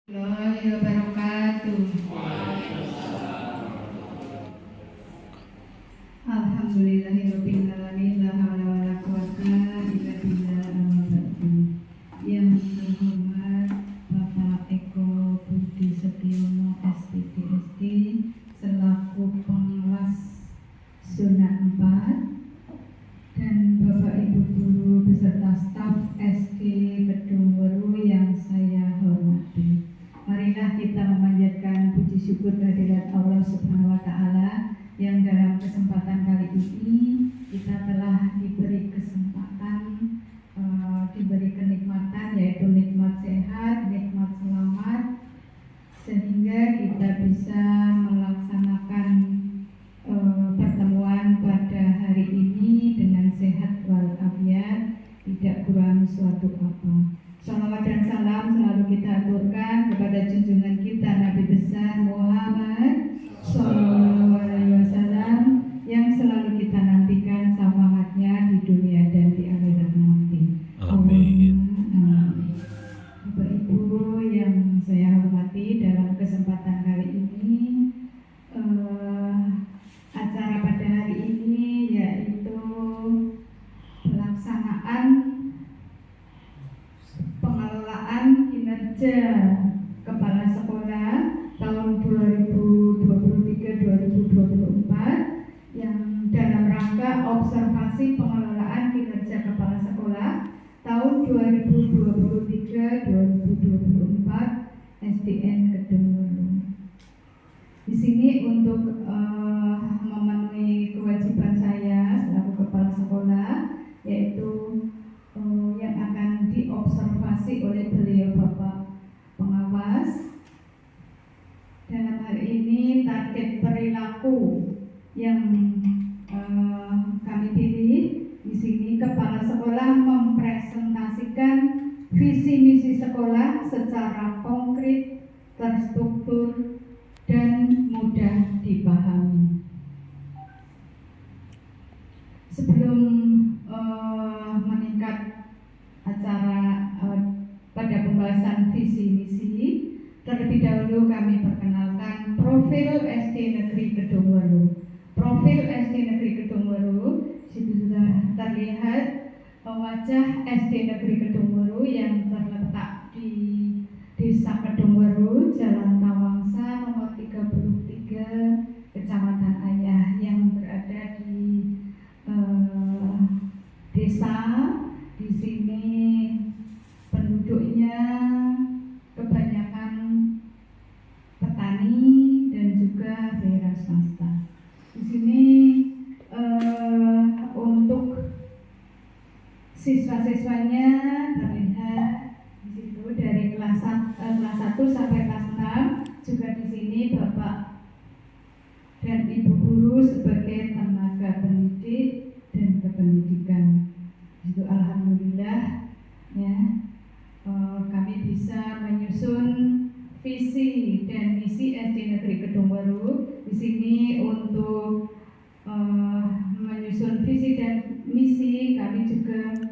Warahmatullahi wabarakatuh. Alhamdulillahirabbil alamin, la haula wala quwata illa billah. Yang terhormat Bapak Eko Budi Setiono SPDSD selaku pengawas zona 4 dan Bapak Ibu guru beserta staf SD Kedungweru yang saya hormati. Marilah kita memanjatkan puji syukur kehadirat Allah Subhanahu wa Ta'ala yang dalam kesempatan kali ini kita telah diberi kesempatan, diberi kenikmatan, yaitu nikmat sehat, nikmat selamat, sehingga kita bisa melaksanakan pertemuan pada hari ini dengan sehat walafiat, tidak kurang suatu apa. Salawat dan salam selalu kita aturkan kepada junjungan kita Nabi besar Muhammad Sallallahu Alaihi Wasallam yang selalu kita nantikan syafaatnya di dunia dan di akhirat nanti. Amin. Bapak Ibu yang saya hormati, dalam kesempatan kali ini acara pada hari ini yaitu pelaksanaan pengelolaan kinerja kepala sekolah tahun 2023-2024 yang dalam rangka observasi pengelolaan kinerja kepala sekolah tahun 2023-2024 SDN Kedungweru. Di sini untuk memenuhi kewajiban saya selaku kepala sekolah, yaitu yang akan diobservasi oleh beliau Bapak pengawas. Dalam hal ini target perilaku yang kami pilih di sini, kepala sekolah mempresentasikan visi misi sekolah secara konkret, terstruktur, dan mudah dipahami. Sebelum meningkat acara pada pembahasan visi misi, terlebih dahulu kami perkenalkan profil SD Negeri Kedungweru. Profil SD Negeri Kedungweru, situ sudah terlihat wajah SD Negeri Kedungweru yang terletak di Desa Kedungweru, Jalan Tawangsa, nomor 33, Kecamatan Ayah, yang berada di desa. Di sini penduduknya kebanyakan petani dan juga daerah swasta. Di sini untuk siswa-siswanya terlihat di situ dari kelas 1 sampai kelas 6, juga di sini Bapak dan Ibu guru sebagai tenaga pendidik dan kependidikan. Itu alhamdulillah ya, kami bisa menyusun visi dan misi SD Negeri Kedungweru. Di sini untuk menyusun visi dan misi kami juga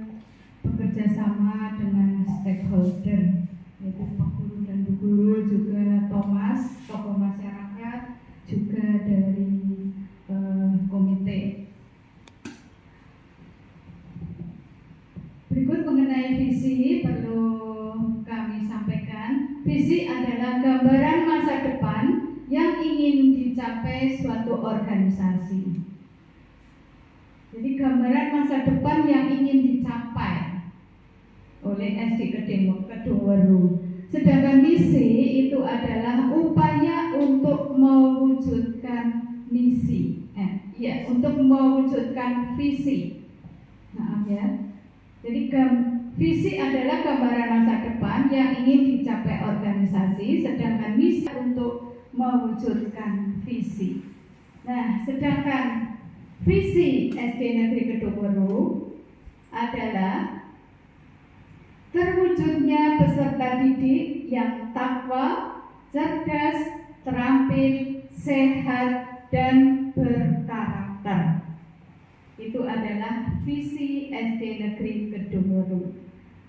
bekerja sama dengan stakeholder, yaitu Pak Guru dan Bu Guru, juga Thomas, tokoh masyarakat, juga dari komite. Berikut mengenai visi perlu kami sampaikan. Visi adalah gambaran masa depan yang ingin dicapai suatu organisasi. Jadi gambaran masa depan yang ingin dicapai oleh SD Kedungweru. Sedangkan misi itu adalah upaya untuk mewujudkan misi. Untuk mewujudkan visi. Maaf ya. Jadi visi adalah gambaran masa depan yang ingin dicapai organisasi, sedangkan misi untuk mewujudkan visi. Nah, sedangkan visi SD Negeri Kedungweru adalah terwujudnya peserta didik yang takwa, cerdas, terampil, sehat, dan berkarakter. Itu adalah visi SD Negeri Kedungweru.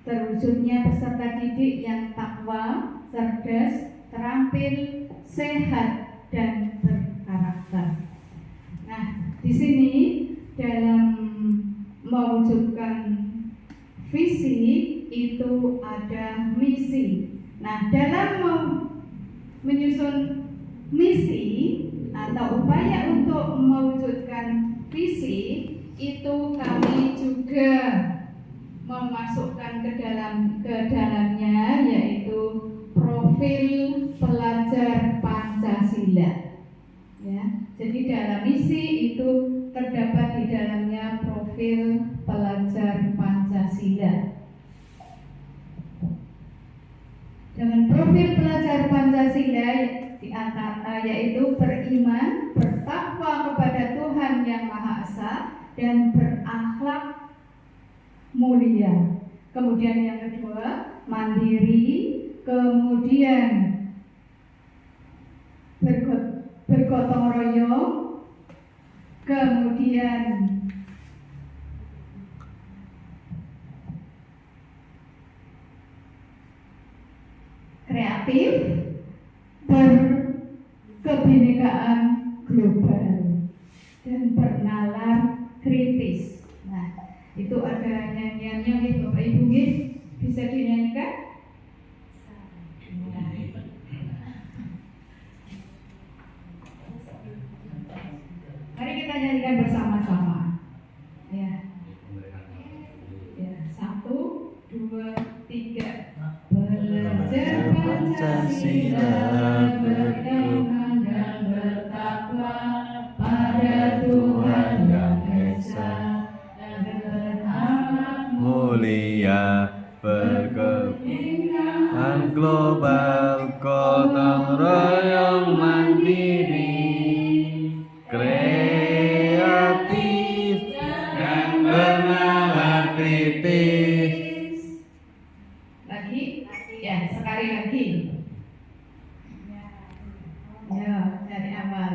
Terwujudnya peserta didik yang takwa, cerdas, terampil, sehat, dan berkarakter. Nah, di sini dalam mewujudkan visi itu ada misi. Nah, dalam menyusun misi atau upaya untuk mewujudkan visi itu kami juga memasukkan ke dalamnya yaitu profil pelajar Pancasila. Ya, jadi dalam misi itu terdapat di dalamnya profil pelajar Pancasila. Dengan profil pelajar Pancasila di antara yaitu beriman, bertakwa kepada Tuhan Yang Maha Esa dan berakhlak mulia. Kemudian yang kedua, mandiri, kemudian bergotong royong, kemudian kreatif, berkebinekaan global, dan bernalar kritis. Nah, itu ada nyanyiannya nih Bapak Ibu nih, bisa dinyanyikan? Mari kita nyanyikan bersama-sama. Ya. Ya, 1, 2, 3. Belajar Pancasila, beriman dan bertakwa pada Tuhan Yang Esa dan berakhlak mulia, berkebinekaan global, gotong royong, mandiri, kreatif dan bernalar kritis. Lagi, ya sekali lagi. Ya, dari awal.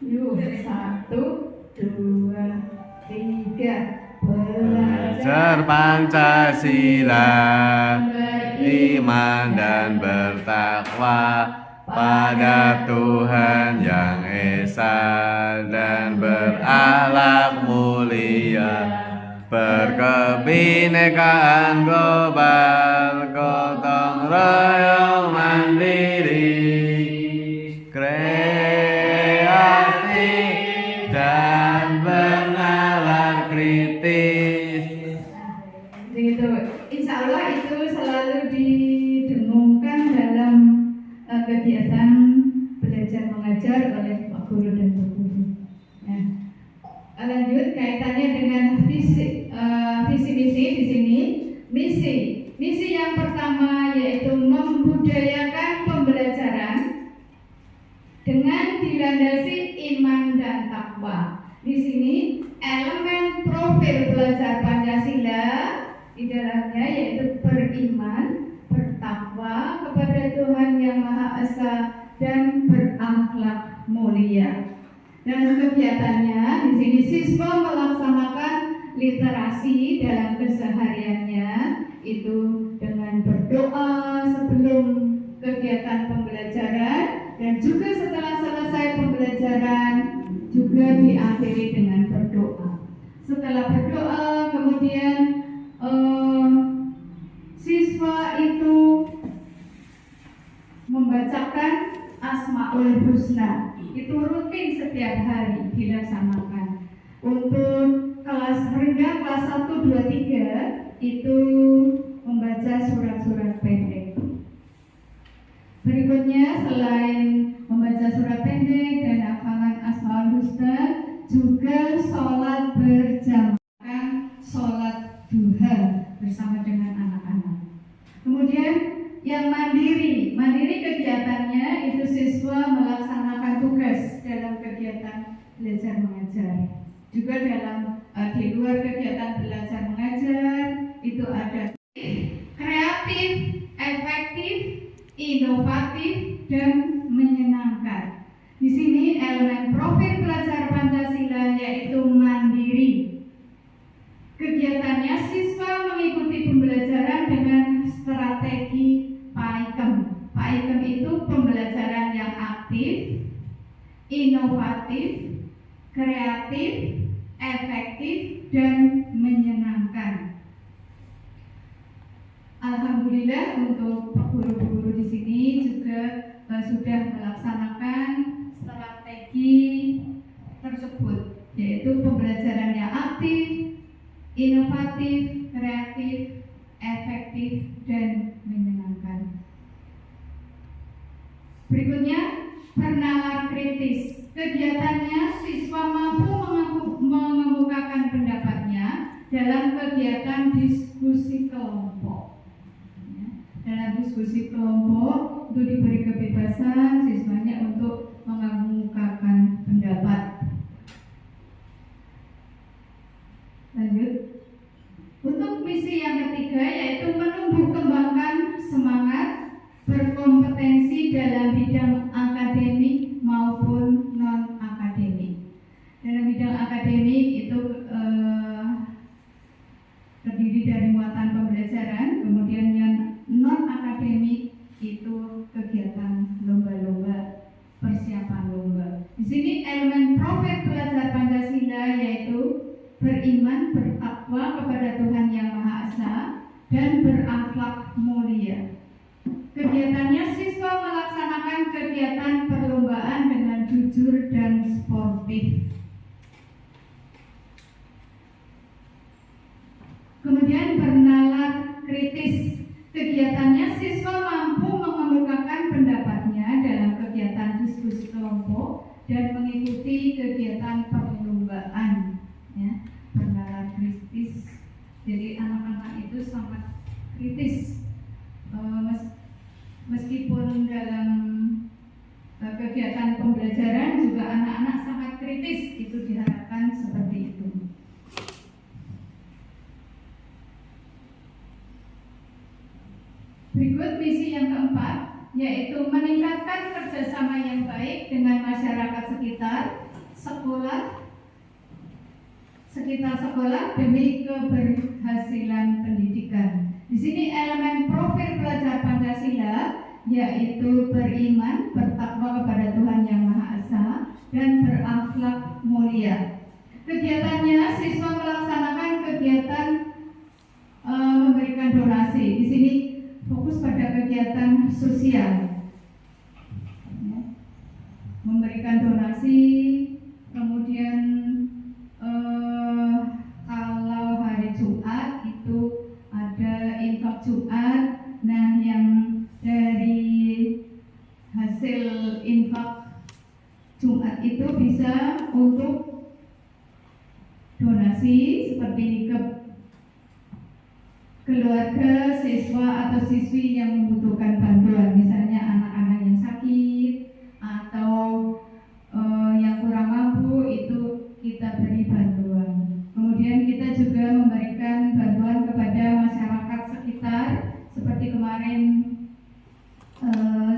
Yuk, 1, 2, 3. Belajar Pancasila, beriman dan bertakwa pada Tuhan Yang Esa dan berakhlak mulia, berkebinekaan global, gotong royong, mandiri, kreatif dan bernalar kritis. Begitu, insya Allah itu selalu didengungkan dalam kegiatan belajar mengajar oleh Pak Guru dan Bu Guru. Nah, lanjut kaitannya dengan visi misi di sini. Misi yang pertama yaitu membudayakan pembelajaran dengan dilandasi iman dan takwa. Di sini elemen profil pelajar Pancasila di dalamnya yaitu beriman, bertakwa kepada Tuhan Yang Maha Esa dan berakhlak mulia. Dan kegiatannya di sini siswa melaksanakan literasi dalam kesehariannya itu dengan berdoa sebelum kegiatan pembelajaran dan juga setelah selesai pembelajaran juga diakhiri dengan berdoa. Setelah berdoa kemudian siswa itu membacakan Asmaul Husna. Itu rutin setiap hari dilaksanakan. Untuk kelas rendah kelas 1, 2, 3 itu membaca surat-surat pendek. Berikutnya selain membaca surat pendek dan hafalan Asmaul Husna juga sholat berjamaah, sholat duha bersama dengan anak-anak. Kemudian yang mandiri kegiatannya itu siswa melaksanakan tugas dalam kegiatan belajar mengajar. Juga dalam di luar kegiatan belajar mengajar itu ada kreatif, efektif, inovatif dan menyenangkan. Di sini elemen profil pelajar Pancasila yaitu mandiri. Kegiatannya siswa mengikuti pembelajaran dengan inovatif, kreatif, efektif, dan menyenangkan. Alhamdulillah untuk guru-guru di sini juga sudah melaksanakan strategi tersebut, yaitu pembelajaran yang aktif, inovatif, kreatif, efektif, dan menyenangkan. Berikutnya, bernalar kritis. Kegiatannya siswa mampu mengemukakan pendapatnya dalam kegiatan diskusi kelompok. Dalam diskusi kelompok itu diberi kebebasan siswanya untuk mengemukakan pendapat. Lanjut. Untuk misi yang ketiga yaitu menumbuh kembangkan semangat berkompetensi dalam bidang akademik maupun non akademik. Dalam bidang akademik itu terdiri dari muatan pembelajaran, kemudian yang non akademik itu kegiatan lomba-lomba, persiapan lomba. Di sini elemen profil belajar Pancasila yaitu beriman, bertakwa kepada Tuhan Yang Maha Esa, dan berakhlak mulia. Kegiatannya siswa melaksanakan kegiatan perlombaan dengan jujur dan sportif. Kemudian bernalar kritis. Kegiatannya siswa mampu mengemukakan pendapatnya dalam kegiatan diskusi kelompok dan mengikuti kegiatan perlombaan. Ya, bernalar kritis. Jadi anak-anak itu sangat kritis. Meskipun dalam kegiatan pembelajaran juga anak-anak sangat kritis, itu diharapkan seperti itu. Berikut misi yang keempat, yaitu meningkatkan kerjasama yang baik dengan masyarakat sekitar sekolah demi keberhasilan pendidikan. Di sini elemen profil belajar Pancasila yaitu beriman, bertakwa kepada Tuhan Yang Maha Esa, dan berakhlak mulia. Kegiatannya siswa melaksanakan kegiatan memberikan donasi. Di sini fokus pada kegiatan sosial, ya. Memberikan donasi, kemudian kalau hari Jumat itu ada infak Jumat. Nah, yang dari hasil infak Jumat itu bisa untuk donasi seperti ke keluarga, siswa atau siswi yang membutuhkan bantuan, misalnya anak-anak yang sakit atau yang kurang mampu, itu kita beri bantuan. Kemudian kita juga memberikan bantuan kepada masyarakat sekitar, seperti kemarin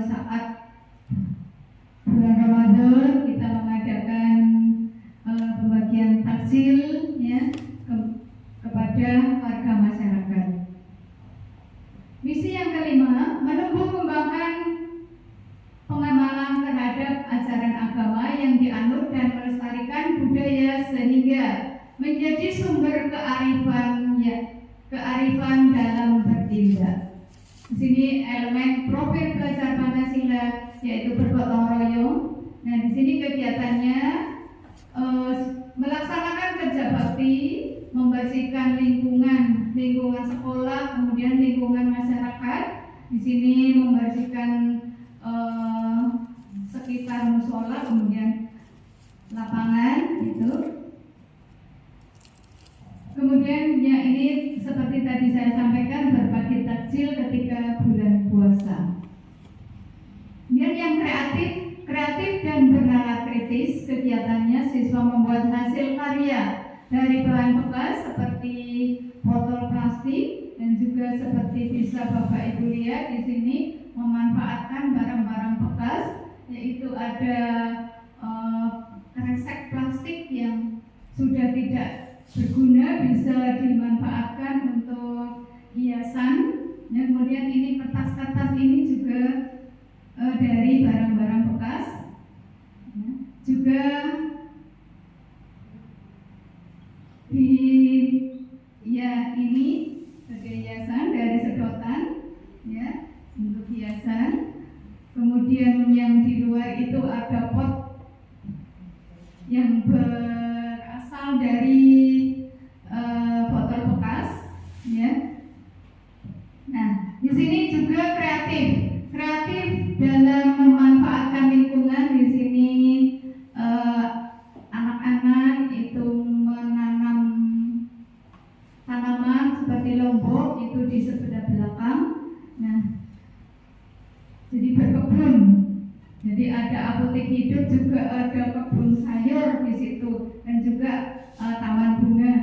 saat bulan Ramadan kita mengadakan pembagian takjil, ya, kepada warga masyarakat. Misi yang kelima, menumbuh kembangkan pengamalan terhadap ajaran agama yang dianut dan melestarikan budaya sehingga menjadi sumber kearifan dalam bertindak. Di sini elemen profil belajar Pancasila yaitu bergotong royong. Nah, di sini kegiatannya melaksanakan kerja bakti, membersihkan lingkungan sekolah, kemudian lingkungan masyarakat. Di sini membersihkan sekitar musola, kemudian lapangan itu. Kemudian ya ini seperti tadi saya sampaikan, berbagi takjil ketika bulan puasa. Kemudian yang kreatif dan bernalar kritis. Kegiatannya siswa membuat hasil karya dari bahan bekas seperti botol plastik, dan juga seperti bisa Bapak Ibu lihat di sini memanfaatkan barang-barang bekas, yaitu ada kresek plastik yang sudah tidak berguna bisa dimanfaatkan untuk hiasan. Dan kemudian ini kertas-kertas ini juga dari barang-barang bekas. juga di ini sebagai hiasan dari sedotan ya, untuk hiasan. Kemudian yang di luar itu ada pot yang berasal dari botol bekas ya. Nah, di sini juga kreatif dalam memanfaatkan lingkungan. Di sini anak-anak itu menanam tanaman seperti lombok itu di sebelah belakang. Nah, jadi berkebun. Jadi ada apotek hidup, juga ada kebun sayur di situ, dan juga taman bunga.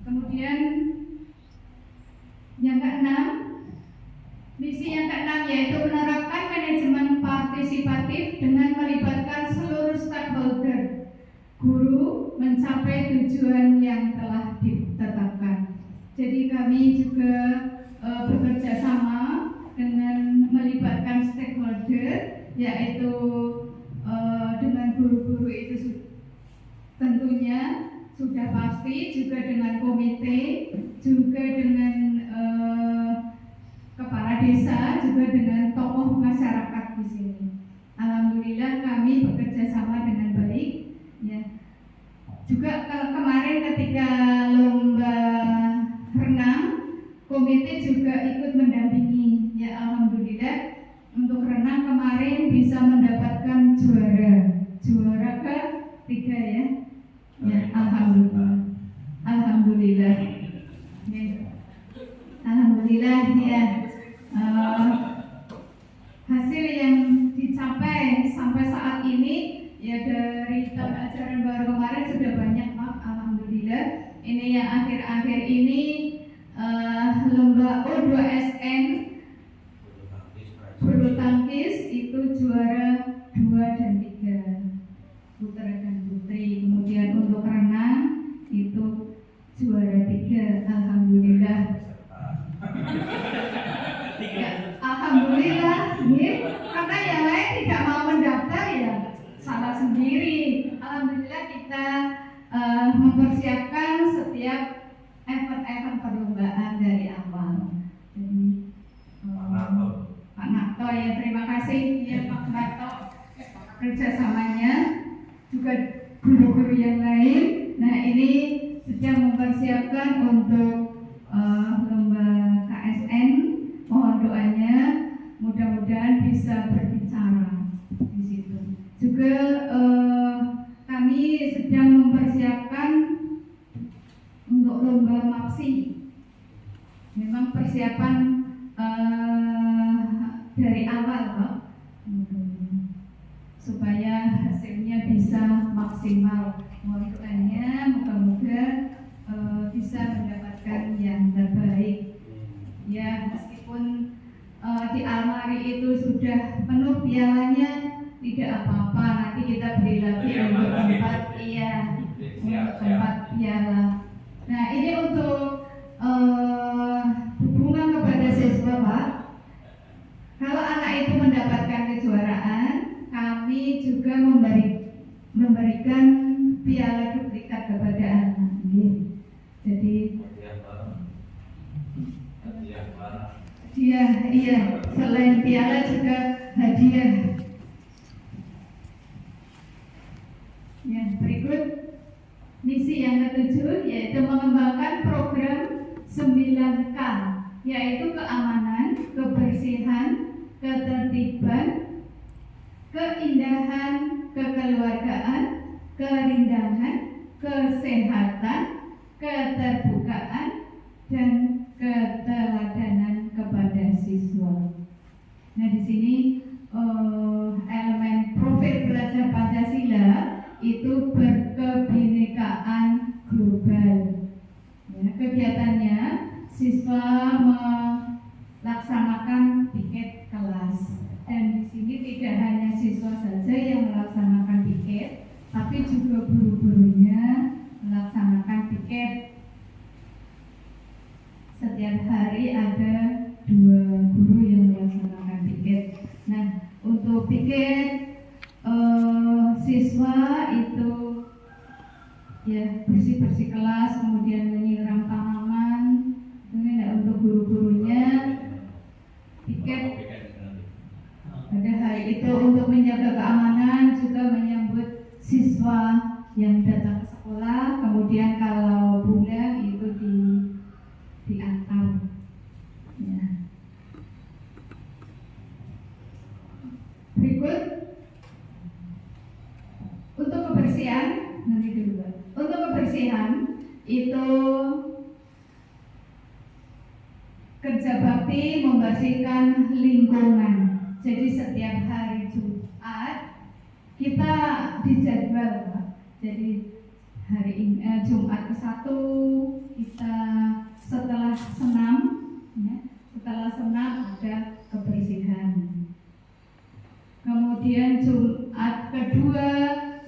Kemudian yang keenam, misi yang keenam yaitu menerapkan manajemen partisipatif dengan melibatkan seluruh stakeholder guru mencapai tujuan yang telah ditetapkan. Jadi kami juga bekerja sama dengan melibatkan stakeholder, yaitu dengan guru-guru itu tentunya sudah pasti, juga dengan komite, juga dengan kepala desa, juga dengan tokoh masyarakat di sini. Alhamdulillah kami bekerja sama dengan baik. Ya. Juga kemarin ketika lomba renang, komite juga ikut mendampingi. Ya, alhamdulillah untuk renang kemarin bisa mendapatkan juara ke-3 ya. Ya, alhamdulillah. Ya. Alhamdulillah ya. Hasil yang dicapai sampai saat ini ya, dari tahun ajaran baru kemarin sudah banyak, Pak. Alhamdulillah. Ini yang akhir-akhir ini lomba O2SN bulu tangkis itu juara 2 dan 3, putra dan putri. Kemudian untuk renang itu juara 3. Alhamdulillah. Ya, alhamdulillah. Ya, karena yang lain tidak mau mendaftar ya salah sendiri. Alhamdulillah kita mempersiapkan setiap event-event perlombaan dari awal. Jadi Pak Nato ya, terima kasih ya Pak Nato kerjasamanya, juga guru-guru yang lain. Nah, ini sedang mempersiapkan untuk lomba KSN. Mohon doanya, mudah-mudahan bisa berbicara di situ. Juga kami sedang mempersiapkan untuk lomba MAPSI. Memang persiapan dari awal, Pak, supaya hasilnya bisa maksimal. Mohon doanya, moga-moga bisa mendapatkan yang terbaik. Ya, meskipun di almari itu sudah penuh pialanya, tidak apa-apa. Nanti kita beri lagi untuk tempat, untuk tempat piala. Nah, ini untuk hubungan kepada siswa, Pak. Kalau anak itu mendapatkan kejuaraan, kami juga memberikan piala duplikat kepada anak. Jadi iya, selain piala juga hadiah. Ya, berikut misi yang ke-7 yaitu mengembangkan program 9K, yaitu keamanan, kebersihan, ketertiban, keindahan, kekeluargaan, kerindangan, kesehatan, keterbukaan, dan keteladanan kepada siswa. Nah, di sini elemen profil belajar Pancasila itu berkebinekaan global. Ya, kegiatannya siswa melaksanakan piket kelas, dan di sini tidak hanya siswa saja yang melaksanakan piket, tapi juga guru-gurunya melaksanakan piket. Setiap hari ada 2 guru yang melaksanakan piket. Nah, untuk piket bersih-bersih kelas, kemudian menyiram tanaman. Ini untuk guru-gurunya. Piket pada hari itu untuk menjaga keamanan, juga menyambut siswa yang datang ke sekolah. Kemudian kalau pulang itu diantar. Ya. Berikut untuk kebersihan, nanti dulu. Untuk kebersihan itu kerja bakti membersihkan lingkungan. Jadi setiap hari Jumat kita dijadwal, Pak. Jadi hari ini Jumat ke-1 kita setelah senam, ya, setelah senam ada kebersihan. Kemudian Jumat kedua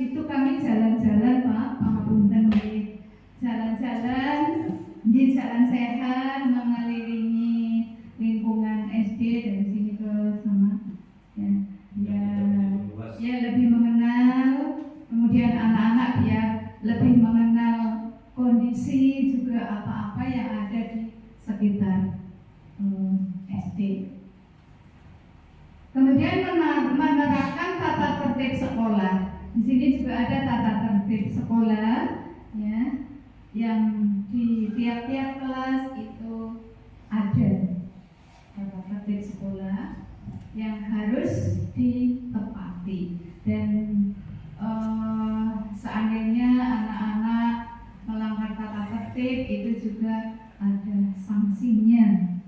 itu kami jalan-jalan, Pak, pangapunten nggih. Jalan-jalan di jalan sehat mengelilingi lingkungan SD dari sini ke sana. Ya lebih mengenal, kemudian anak-anak biar lebih mengenal kondisi juga apa-apa yang ada di sekitar SD. Kemudian menerapkan tata tertib sekolah. Di sini juga ada tata tertib sekolah, ya, yang di tiap-tiap kelas itu ada tata tertib sekolah yang harus ditepati. Dan seandainya anak-anak melanggar tata tertib itu juga ada sanksinya.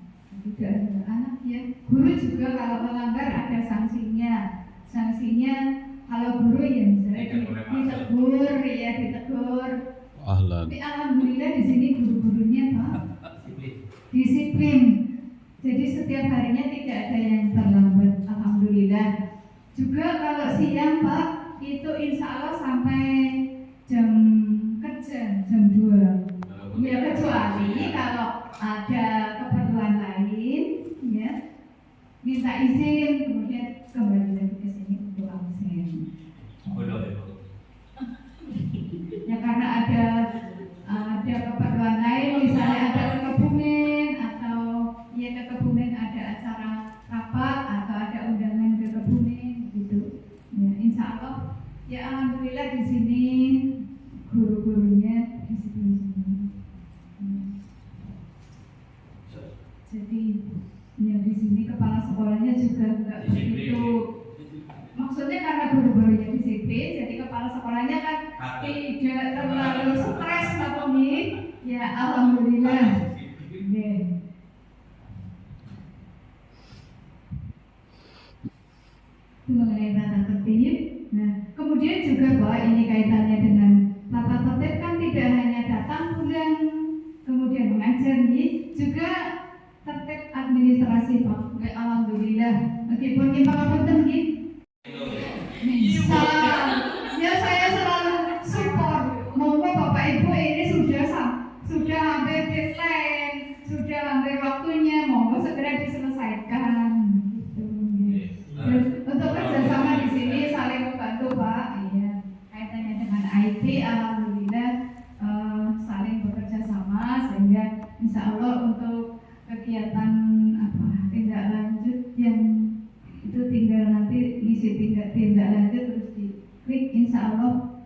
Tidak ada anak ya, guru juga kalau melanggar ada sanksinya. Sanksinya kalau guru ya misalnya ditegur, ya ditegur. Tapi alhamdulillah di sini guru-gurunya Pak disiplin. Jadi setiap harinya tidak ada yang terlambat, alhamdulillah. Juga kalau siang Pak itu insya Allah sampai jam kerja jam 2. Ya kecuali kalau ada keperluan lain, ya minta izin kemudian kembali lagi ke sini untuk absen. Ya karena ada keperluan lain, misalnya ada ke Kebumen atau ya ke Kebumen ada acara rapat atau ada undangan ke Kebumen gitu. Ya insya Allah ya alhamdulillah di sini guru-gurunya disiplin semua. Jadi ya di sini kepala sekolahnya juga enggak begitu. Maksudnya karena guru-gurunya disiplin, jadi kepala sekolahnya kan tidak terlalu stres atau ya alhamdulillah. Okay. Itu mengenai tata tertib. Nah, kemudian juga bahwa ini kaitannya dengan tata tertib kan tidak hanya datang pulang kemudian mengajar juga tertib administrasi Pak. Alhamdulillah. Meskipun kita ngapunten nggih. Bisa. Ya saya selalu support. Monggo Bapak Ibu ini sudah hampir deadline, sudah hampir waktunya, monggo segera diselesaikan. Gitu. Untuk kerjasama di sini saling membantu Pak. Iya. Kaitannya dengan IT, alhamdulillah saling bekerja sama sehingga insya Allah untuk kegiatan tindak lanjut yang itu tinggal nanti ngisi tindak lanjut terus diklik insya Allah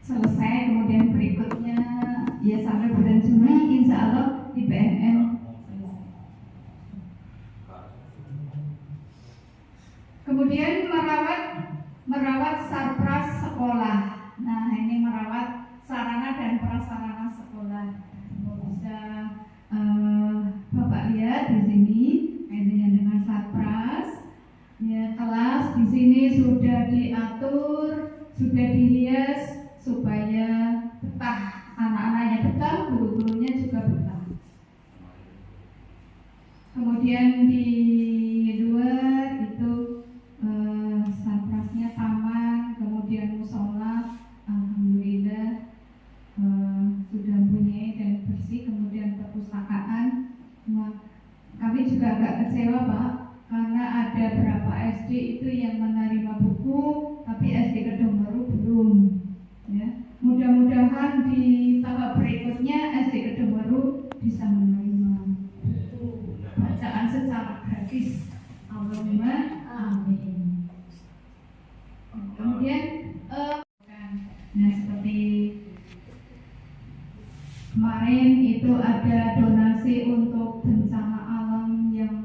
selesai. Kemudian berikutnya ya sampai bulan Juni insya Allah di PNN selesai. Kemudian merawat sarpras sekolah. Nah ini merawat sarana dan prasarana sekolah. Bisa Bapak lihat di sini kaitannya dengan sarpras. Ya kelas di sini sudah diatur, sudah dihias supaya betah, anak-anaknya betah, guru-gurunya juga betah. Kemudian di luar itu sarprasnya taman, kemudian musola, alhamdulillah sudah mempunyai dan bersih. Kemudian perpustakaan, kami juga agak kecewa Pak, karena ada beberapa SD itu yang menerima buku, tapi SD Kedung Baru belum. Ya, mudah Allahumma amin. Kemudian nah seperti kemarin itu ada donasi untuk bencana alam yang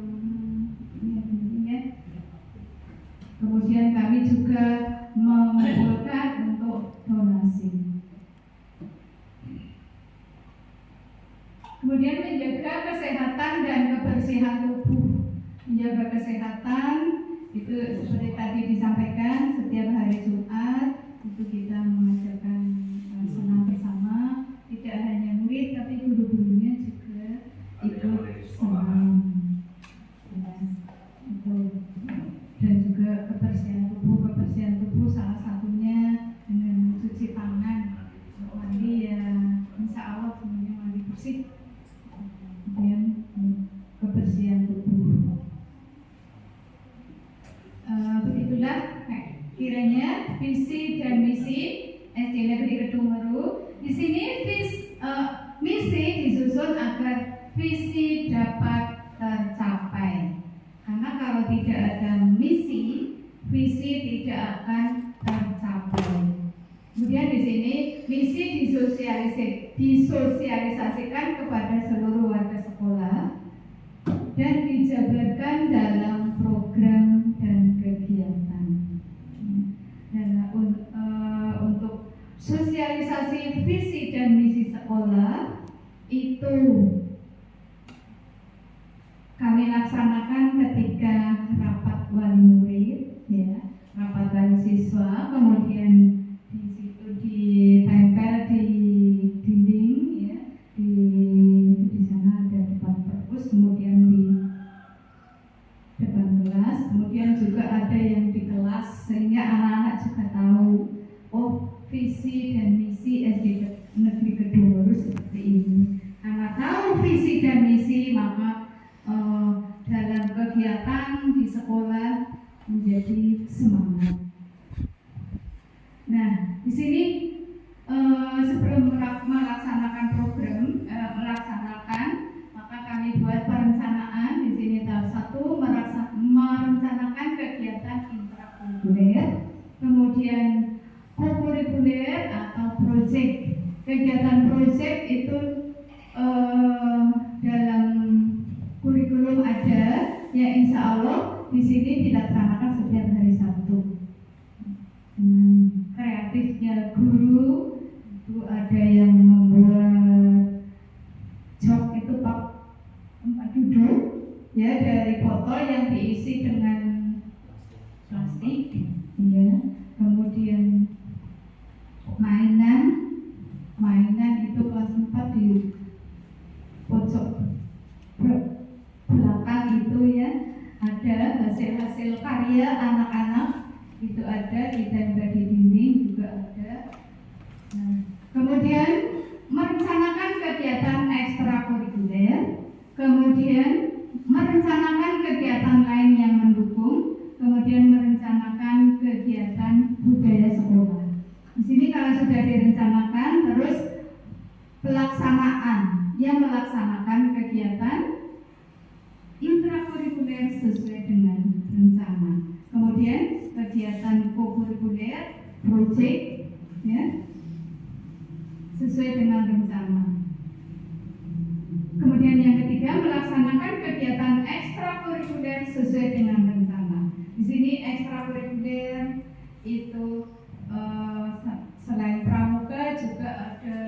ya. Kemudian kami juga mengumpulkan untuk donasi. Kemudian menjaga kesehatan dan kebersihan tubuh. Menjaga kesehatan itu seperti tadi disampaikan, setiap hari Jumat itu kita mengajarkan senam bersama. Tidak hanya murid tapi guru-gurunya juga ikut senam. Ya, itu. Dan juga kebersihan tubuh salah satunya dengan mencuci tangan. Mandi ya, insya Allah semuanya mandi bersih. Kemudian kebersihan tubuh. Begitulah kiranya visi dan misi SD Negeri Kedungmeru. Di sini misi disusun agar visi dapat tercapai. Karena kalau tidak ada misi, visi tidak akan tercapai. Kemudian di sini misi disosialisasikan kepada seluruh warga sekolah dan dijabarkan dalam program dan kegiatan. Dan untuk sosialisasi visi dan misi sekolah itu kami laksanakan ketika rapat wali murid, ya, rapat wali siswa, kemudian di situ ditempel di dinding, ya, di sana ada depan perpus, kemudian di depan kelas, kemudian juga ada yang di kelas sehingga anak-anak juga tahu, oh visi dan misi SD Negeri Kedungmeru seperti ini. Karena tahu visi dan misi maka dalam kegiatan di sekolah menjadi semangat. Nah, di sini sebelum melaksanakan program, maka kami buat perencanaan. Di sini tahap 1 merencanakan kegiatan intrakurikuler, kemudian kokurikuler atau proyek. Kegiatan proyek itu dalam kurikulum ada, ya insya Allah di sini dilaksanakan setiap hari Sabtu. Kreatifnya guru itu ada yang membuat jok itu tempat duduk, ya, dari botol yang diisi dengan plastik, ya. Kemudian mainan itu kelas 4 di pojok belakang itu, ya, ada hasil-hasil karya anak-anak itu ada ditempel di dinding juga ada. Nah, kemudian merencanakan kegiatan ekstrakurikuler, kemudian merencanakan kegiatan lain yang mendukung, kemudian merencanakan kegiatan budaya sekolah. Di sini kalau sudah direncanakan, terus pelaksanaan yang melaksanakan kegiatan intrakurikuler sesuai dengan rencana. Kemudian kegiatan kokurikuler, proyek, ya, sesuai dengan rencana. Kemudian yang ketiga, melaksanakan kegiatan ekstrakurikuler sesuai dengan rencana. Di sini ekstrakurikuler itu selain pramuka juga ada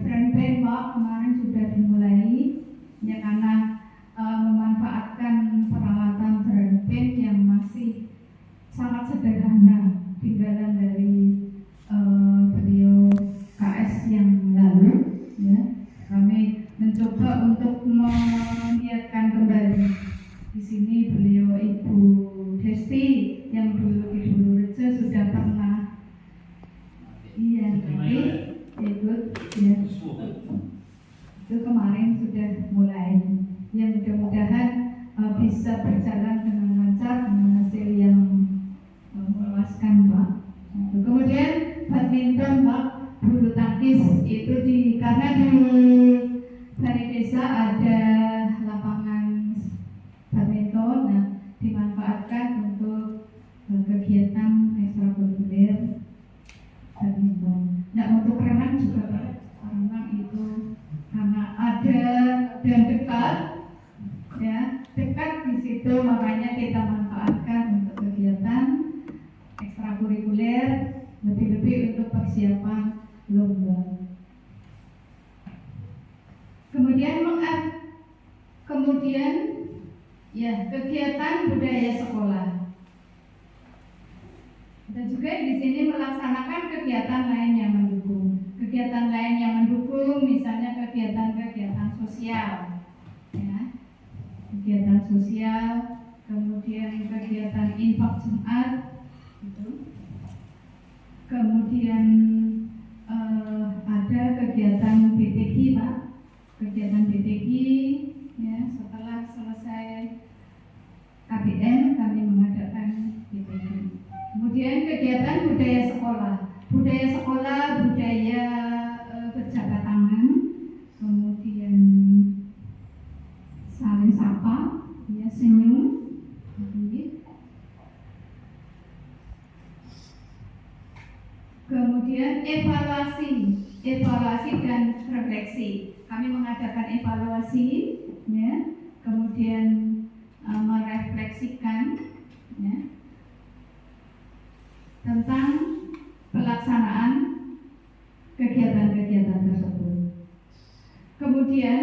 drum band, Pak, kemarin sudah dimulai, ya, karena memanfaatkan peralatan drum band yang masih sangat sederhana, tinggalan dari beliau KS yang lalu, ya. Kami mencoba untuk mengiatkan kembali. Di sini beliau Ibu Desti yang dulu di Bulurejo sudah pernah, iya, ikut, ya. Itu kemarin sudah mulai. Yang mudah-mudahan bisa berjalan dengan lancar dengan hasil yang memuaskan, Pak. Kemudian badminton, Pak, bulu tangkis itu karena di Balai Desa ada lapangan badminton, nah dimanfaatkan Kemudian ya kegiatan budaya sekolah. Dan juga di sini melaksanakan kegiatan lain yang mendukung. Kegiatan lain yang mendukung misalnya kegiatan-kegiatan sosial, ya. Kegiatan sosial, kemudian kegiatan infak Jumat, gitu. Kemudian ada kegiatan BTG, Pak. Kegiatan BTG, ya, setelah selesai KBM kami mengadakan BTG. Kemudian kegiatan budaya sekolah, budaya berjabat tangan, kemudian saling sapa, ya, senyum, kemudian evaluasi dan refleksi. Kami mengadakan evaluasi, ya, kemudian merefleksikan, ya, tentang pelaksanaan kegiatan-kegiatan tersebut. Kemudian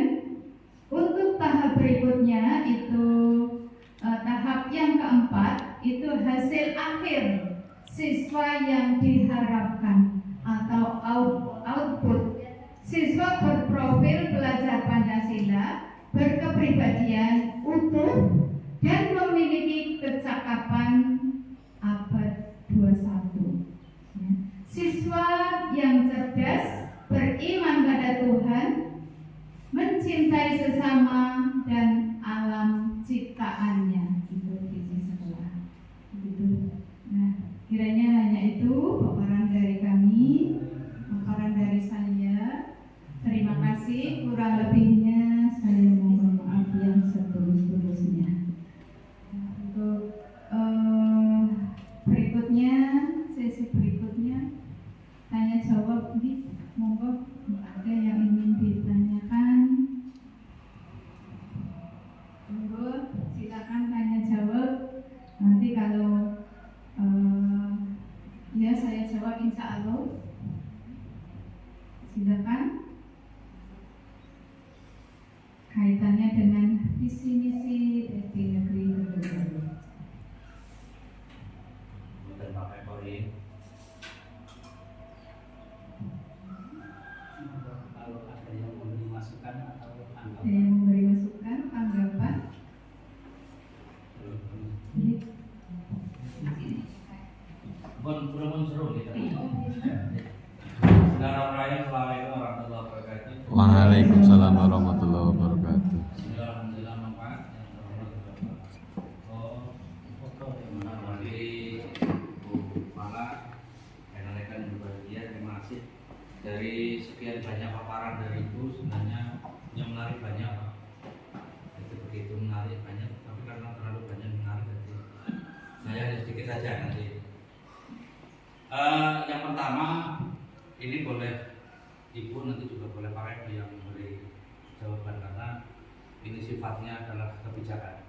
untuk tahap berikutnya itu tahap yang keempat itu hasil akhir siswa yang diharapkan atau output. Siswa berprofil belajar Pancasila, berkepribadian utuh dan memiliki kecakapan abad 21. Siswa yang cerdas, beriman pada Tuhan, mencintai sesama dan alam ciptaannya. Itu visi sekolah. Begitu. Nah, kiranya hanya itu paparan dari kami, paparan dari saya. Terima kasih. Kurang lebihnya saya mohon maaf yang setulus-tulusnya. Untuk berikutnya, sesi berikutnya tanya jawab, nih, monggo ada yang ingin ditanyakan, monggo silakan tanya jawab. Nanti kalau ya saya jawab insya Allah. Silakan. Kaitannya dengan visi misi SD Negeri Teguh. Kalau ada yang memberi masukan atau tanggapan. Ada yang memberi masukan, tanggapan? Pun seru nih tadi. Bismillahirrahmanirrahim. Assalamualaikum warahmatullahi wabarakatuh. Waalaikumsalam warahmatullahi wabarakatuh. Alhamdulillah manfaat yang terhormat foto yang menghadiri Bu Kepala dan rekan yang berbahagia. Terima kasih. Dari sekian banyak paparan dari Ibu, sebenarnya yang menarik banyak, Pak. Itu begitu menarik banyak, tapi karena terlalu banyak menarik, jadi saya hanya sedikit saja nanti. Yang pertama, ini boleh Ibu nanti juga boleh pakai yang memberi jawaban, karena ini sifatnya adalah kebijakan.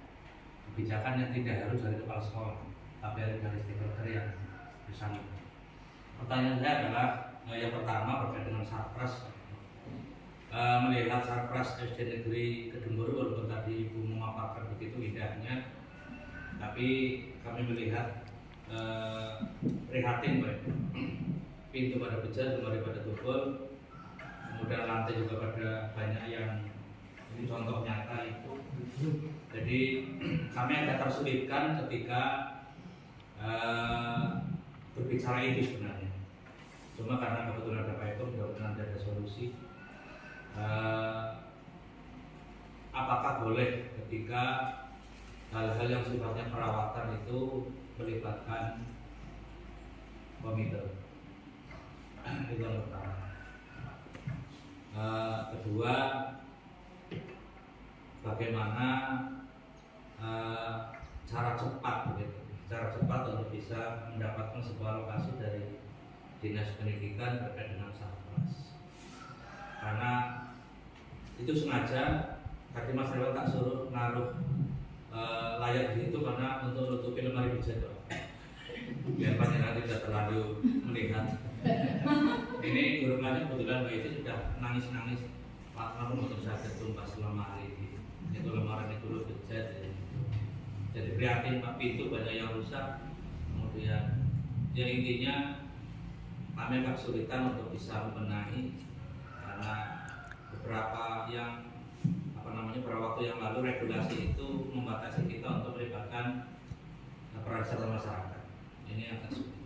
Kebijakan yang tidak harus dari kepala sekolah, tapi dari stakeholder yang bersangkutan. Pertanyaan saya adalah yang pertama berkaitan dengan Sarpras. Melihat Sarpras SD Negeri Kedunguru, walaupun tadi Ibu memaparkan begitu indahnya, tapi kami melihat prihatin, Pak. Pintu pada pecah, lemari pada tebal, kemudian lantai juga pada banyak yang ini contoh nyata itu. Jadi kami agak tersulitkan ketika berbicara itu sebenarnya. Cuma karena kebetulan ada Pak Eko, mudah-mudahan ada solusi. Apakah boleh ketika hal-hal yang sifatnya perawatan itu melibatkan komite? Itu yang pertama. Kedua, bagaimana cara cepat, begitu, cara cepat untuk bisa mendapatkan sebuah lokasi dari Dinas Pendidikan terkait dengan Sarpras. Karena itu sengaja tadi Mas Rewan tak suruh naruh layar di situ karena untuk nutupi lemari budget, biar panjenengan tidak terlalu melihat. Ini guru kelasnya kebetulan Mbak itu sudah nangis-nangis Namun untuk sakit tumbas lemari itu lemari itu bejat jadi prihatin Pak, pintu banyak yang rusak. Kemudian yang intinya kami agak kesulitan untuk bisa membenahi karena beberapa waktu yang lalu regulasi itu membatasi kita untuk melibatkan peran serta masyarakat. Ini agak sulit.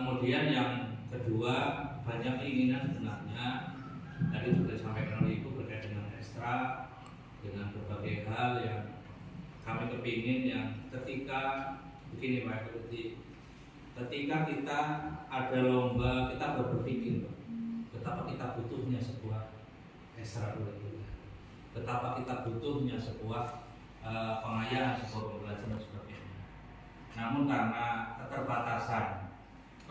Kemudian yang kedua, banyak keinginan sebenarnya tadi sudah disampaikan oleh Ibu berkait dengan ekstra, dengan berbagai hal yang kami kepingin yang ketika begini Pak, ketika kita ada lomba, kita berpikir betapa kita butuhnya sebuah ekstrakurikuler, betapa kita butuhnya sebuah pengayaan, sebuah pembelajaran dan sebagainya. Namun karena keterbatasan,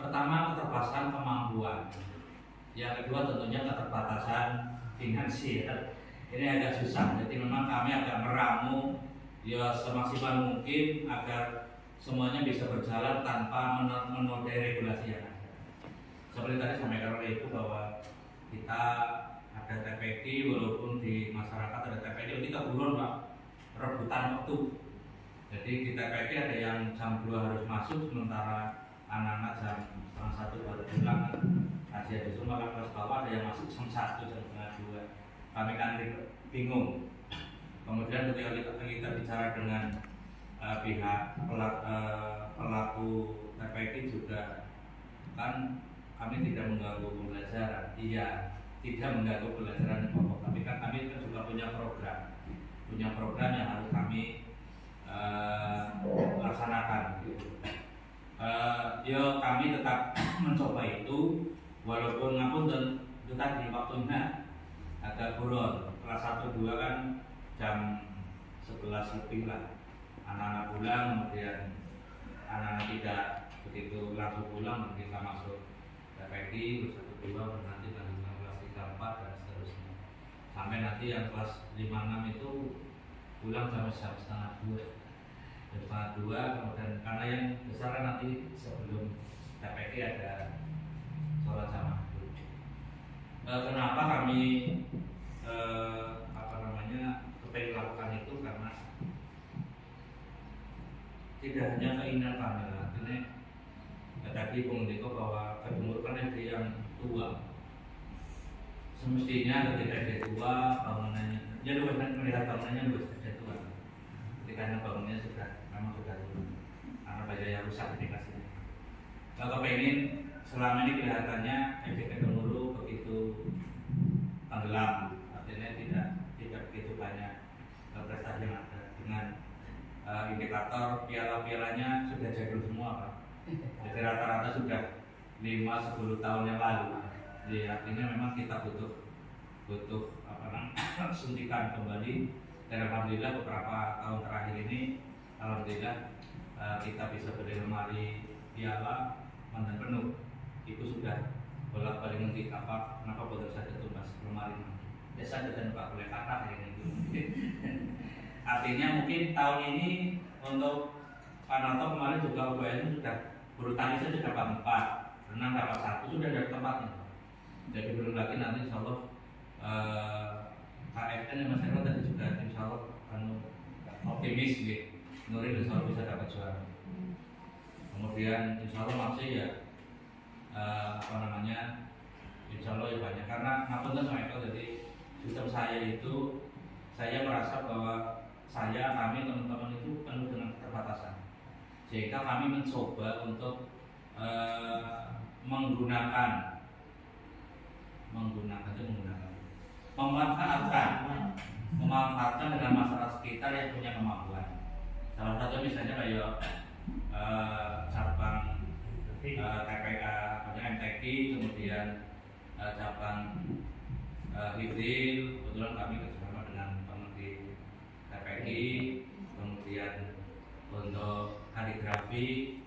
pertama keterbatasan kemampuan, yang kedua tentunya keterbatasan finansial. Ini agak susah, jadi memang kami agak meramu ya semaksimal mungkin agar semuanya bisa berjalan tanpa menodai regulasi yang ada. Seperti tadi sampaikan oleh Ibu bahwa kita ada TPD, walaupun di masyarakat ada TPD, kita buruan Pak, rebutan waktu. Jadi di TPD ada yang jam 2 harus masuk, sementara anak-anak jam setengah 1 baru pulang. Asia di rumah kan kelas bawah ada yang masuk jam 1, jam setengah 2. Kami kan bingung. Kemudian ketika kita bicara dengan pihak pelaku TPD juga kan kami tidak mengganggu pembelajaran. Iya, tidak mengganggu pembelajaran pokok, tapi kan kami kan juga punya program yang harus kami laksanakan. Kami tetap mencoba itu, walaupun ngapunten itu tadi waktunya agak buron. Kelas 1-2 kan jam 11 lebih lah anak-anak pulang, kemudian anak-anak tidak begitu langsung pulang, kita masuk TPD terus 1-2 nanti lanjutkan kelas 3-4 dan seterusnya sampai nanti yang kelas 5-6 itu pulang jam setengah 2, kemudian karena yang besar kan nanti sebelum TPD ada sholat jamaah. Kenapa kami kepengen lakukan itu, karena tidak hanya keinginan kami lah. Ini tadi Bung Diko bahwa kepengurukan ada yang tua. Semestinya ketika dia tua bangunannya, dia luas melihat bangunannya luas dia tua. Ketika bangunannya memang sudah tua, karena banyak yang rusak indikasinya. Kalau kepengen selama ini kelihatannya efek gemuruh begitu tenggelam, artinya tidak begitu banyak prestasi yang ada dengan indikator piala-pialanya sudah jadul semua Pak. Jadi rata-rata sudah 5-10 tahun yang lalu. Jadi artinya memang kita butuh suntikan kembali. Dan alhamdulillah beberapa tahun terakhir ini alhamdulillah kita bisa beli lemari piala mantan penuh. Itu sudah bolak-balik nanti kenapa boleh saja tumbas lemari biasa dan Pak boleh kata ini. Artinya mungkin tahun ini untuk Pak Noto kemarin juga UBN sudah bulu tangkisnya sudah dapat 4, renang dapat 1, sudah dari tempatnya. Jadi belum lagi nanti insya Allah KFN yang Mas Eko tadi juga insya Allah optimis gitu. Nuril insya Allah bisa dapat juara. Kemudian insya Allah maksudnya ya insya Allah ya banyak, karena ngapunten sama Eko, jadi sistem saya itu saya merasa bahwa kami teman-teman itu penuh dengan keterbatasan, sehingga kami mencoba untuk memanfaatkan dengan masyarakat sekitar yang punya kemampuan. Salah satu misalnya kayak cabang TPA MTQ, kemudian cabang Hidril, kebetulan kami bersama dengan teman di TPI, kemudian untuk kaligrafi,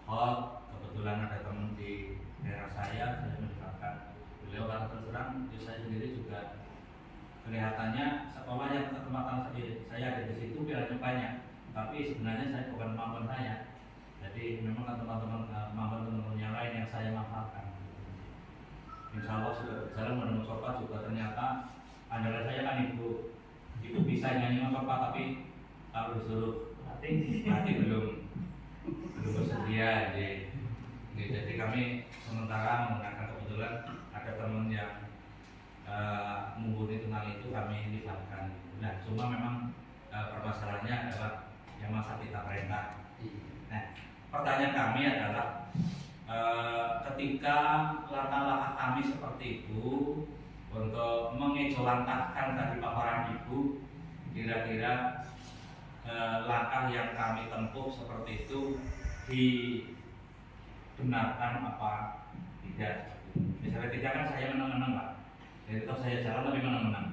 hot, kebetulan ada teman di daerah saya mendapatkan beliau. Kalau terus terang, saya sendiri juga kelihatannya sekolah yang kesempatan saya ada di situ biarnya banyak, tapi sebenarnya saya bukan kemampuan saya. Jadi memang teman-teman kemampuan teman-teman yang lain yang saya manfaatkan. Insya Allah sudah berjalan mencoba juga ternyata bisa nyanyi apa tapi kalau disuruh hati belum bersedia. Jadi kami sementara menggunakan, kebetulan ada teman yang mumpuni tentang itu, kami libatkan. Nah, cuma memang permasalahannya adalah yang masa kita perintah. Nah, pertanyaan kami adalah ketika langkah-langkah kami seperti itu untuk mengejolantahkan tadi paparan ibu, kira-kira langkah yang kami tempuh seperti itu dibenarkan apa tidak? Misalnya tidak kan saya menang-menang Pak, jadi kalau saya jalan tapi menang-menang.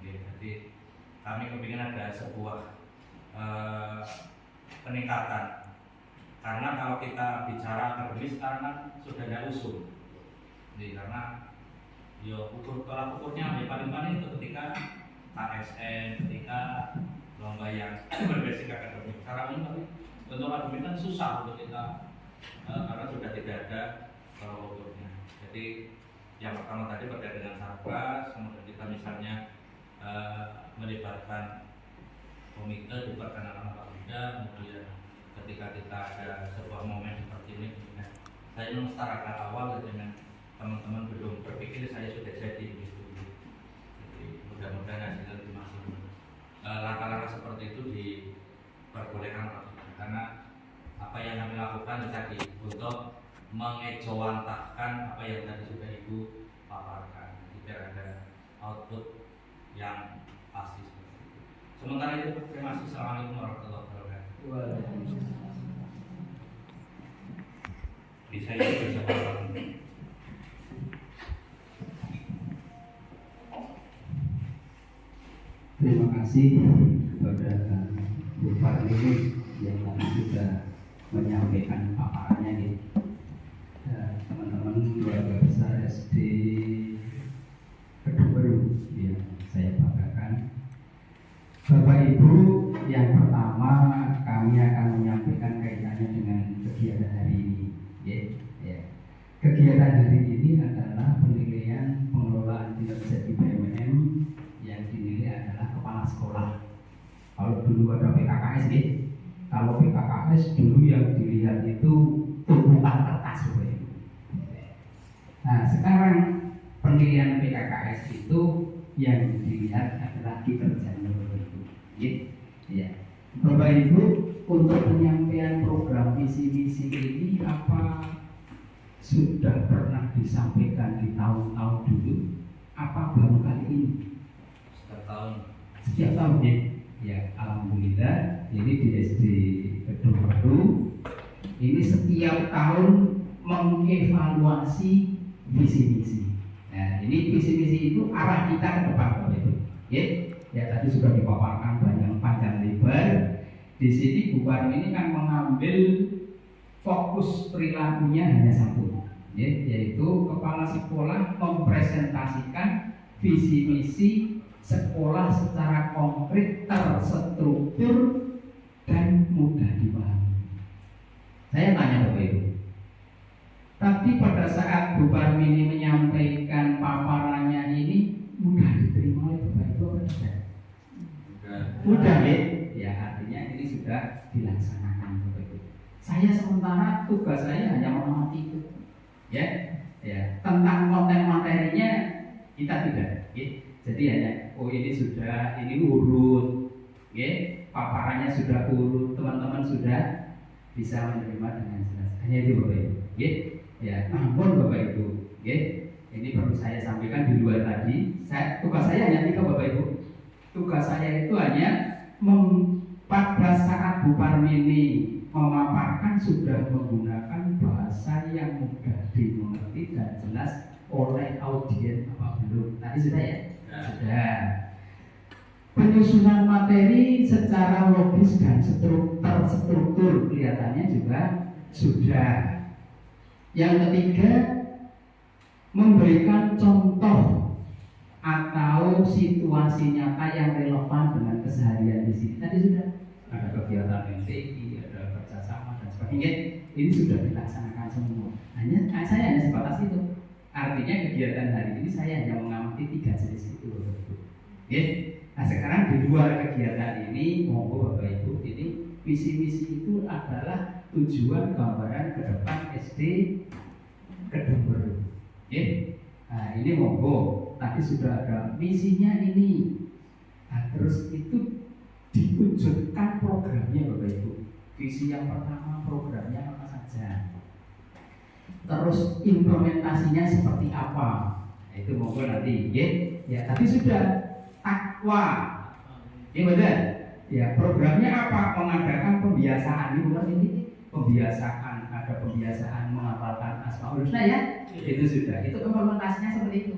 Jadi kami kepingin ada sebuah peningkatan, karena kalau kita bicara akademis karena sudah ada usul. Jadi karena tolak ukurnya paling itu ketika KSN, ketika lomba yang berbasis akademik. Secara umum tapi untuk akademik kan susah untuk kita karena sudah tidak ada tolak ukurnya. Jadi yang pertama tadi berkaitan dengan Satgas, kemudian kita misalnya melibatkan komite, melibatkan anak-anak muda, kemudian ketika kita ada sebuah momen seperti ini, saya memang secara awal dengan teman-teman belum berpikir saya sudah jadi begitu. Jadi mudah-mudahan hasilnya lebih maksimal. Langkah-langkah seperti itu diperbolehkan karena apa yang kami lakukan tadi untuk mengejawantahkan apa yang tadi sudah Ibu paparkan, tidak ada output yang pasti seperti itu. Sementara itu terima kasih. Assalamualaikum warahmatullahi wabarakatuh. Bisa ya bisa. Terima kasih kepada Bu Parlini yang tadi sudah menyampaikan paparannya nih. Teman-teman keluarga besar SD Kedua yang saya banggakan. Bapak Ibu, yang pertama kami akan menyampaikan kaitannya dengan kegiatan hari ini. Kegiatan hari ini adalah penilaian pengelolaan kinerja di BUMN yang dinilai adalah kepala sekolah. Kalau dulu ada PKKS kalau PKKS dulu yang dilihat itu tumpukan kertas. Nah, sekarang penilaian PKKS itu yang dilihat adalah kinerjanya Bapak Ibu. Bapak Ibu, untuk penyampaian program visi misi ini apa sudah pernah disampaikan di tahun-tahun dulu? Apa baru kali ini? Setiap tahun ya. Alhamdulillah. Jadi di SD Kedua ini setiap tahun mengevaluasi visi misi. Nah, ini visi misi itu arah kita ke depan Bapak Ibu. Ya tadi sudah dipaparkan banyak panjang lebar. Di sini Bu Parmi ini kan mengambil fokus perilakunya hanya satu, yaitu kepala sekolah mempresentasikan visi misi sekolah secara konkret, terstruktur dan mudah dipahami. Saya tanya Bapak Ibu, tapi pada saat Bu Parmi ini menyampaikan paparannya ini mudah diterima oleh Bapak Ibu apa tidak? Mudah ya, artinya ini sudah dilaksanakan Bapak Ibu. Saya sementara tugas saya hanya mengamati itu, ya tentang konten materinya kita tidak, jadi hanya ini sudah, ini urut, paparannya sudah urut, teman-teman sudah bisa menerima dengan jelas. Hanya itu Bapak Ibu, ya. Namun Bapak Ibu, ini perlu saya sampaikan di luar tadi. Tugas saya hanya 3 Bapak Ibu. Tugas saya itu hanya pada saat Bu Parmini memaparkan sudah menggunakan bahasa yang mudah dimengerti dan jelas oleh audiens apa belum? Tadi sudah ya? Sudah. Penyusunan materi secara logis dan terstruktur kelihatannya juga sudah. Yang ketiga, memberikan contoh atau situasi nyata yang relevan dengan keseharian di sini. Tadi sudah ada kegiatan MTI, ada kerjasama dan sebagainya. Ini sudah dilaksanakan semua. Saya hanya sebatas itu. Artinya kegiatan hari ini saya hanya mengamati 3 jenis itu. Nah sekarang di luar kegiatan ini, monggo Bapak Ibu, ini visi misi itu adalah tujuan gambaran ke depan SD Kedung Berdu. Nah, ini monggo. Tadi sudah ada misinya ini. Nah, terus itu diwujudkan programnya Bapak Ibu. Visi yang pertama, programnya apa saja. Terus implementasinya seperti apa. Nah, itu monggo nanti, ya. Tadi sudah takwa. Ini benar. Ya, programnya apa? Mengadakan pembiasaan. Ini pembiasaan, ada pembiasaan menghafalkan Asmaul Husna ya. Itu sudah. Itu implementasinya seperti itu.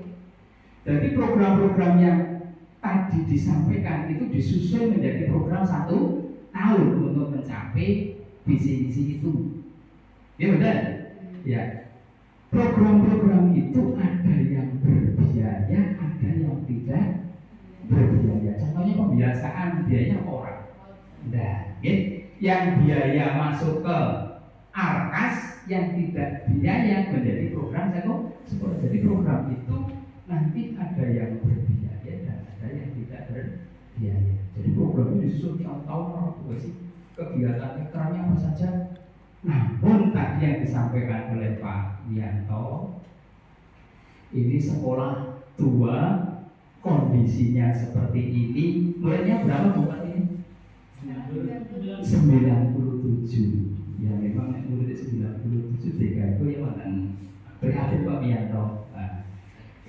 Jadi program-program yang tadi disampaikan itu disusun menjadi program 1 tahun untuk mencapai visi-visi itu. Ya benar. Ya. Program-program itu ada yang berbiaya, ada yang tidak berbiaya. Contohnya pembiasaan biayanya orang. Nah, yang biaya masuk ke Arkas, yang tidak biaya menjadi program sekolah. Jadi program itu nanti ada yang berbiaya dan ada yang tidak berbiaya. Jadi program ini disusun tiap tahun orang sih kegiatan ekstranya apa saja. Namun tadi yang disampaikan oleh Pak Wianto, ini sekolah tua kondisinya seperti ini. Muridnya berapa bukan ini? 97. Ya memang murid 97 DK itu yang mana? Prihatin Pak Wianto. Nah,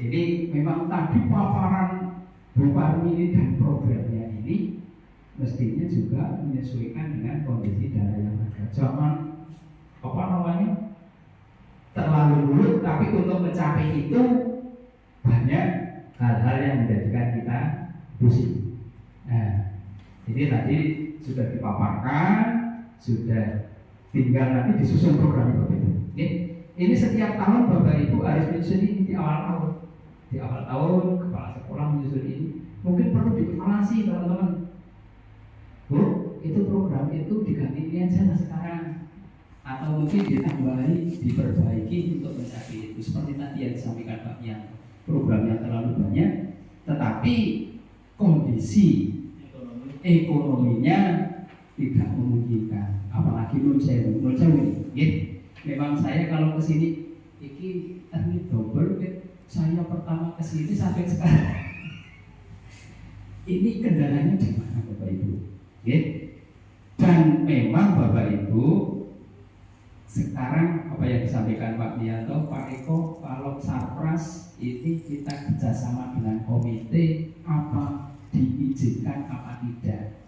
ini memang tadi paparan Bu Parmi dan programnya ini mestinya juga menyesuaikan dengan kondisi daerah yang ada. Jangan apa namanya terlalu muluk, tapi untuk mencapai itu banyak hal-hal yang menjadikan kita pusing. Nah, ini tadi sudah dipaparkan, sudah tinggal nanti disusun program itu. Ini setiap tahun Bapak Ibu harus menyusun ini di awal tahun. Di awal tahun kepala sekolah menyusun ini. Mungkin perlu dievaluasi teman-teman. Bu, itu program itu diganti ini aja lah sekarang. Atau mungkin ditambahi, diperbaiki untuk mencapai itu. Seperti tadi yang disampaikan Pak yang programnya terlalu banyak, tetapi kondisi ekonominya tidak memungkinkan. Apalagi Nun Sewu ini. Memang saya kalau kesini, ini double. Saya pertama kesini sampai sekarang. Ini kendalanya di mana Bapak Ibu? Dan memang Bapak Ibu sekarang apa yang disampaikan Pak Wianto, Pak Eko, kalau Sarpras ini kita kerjasama dengan komite apa diizinkan apa tidak.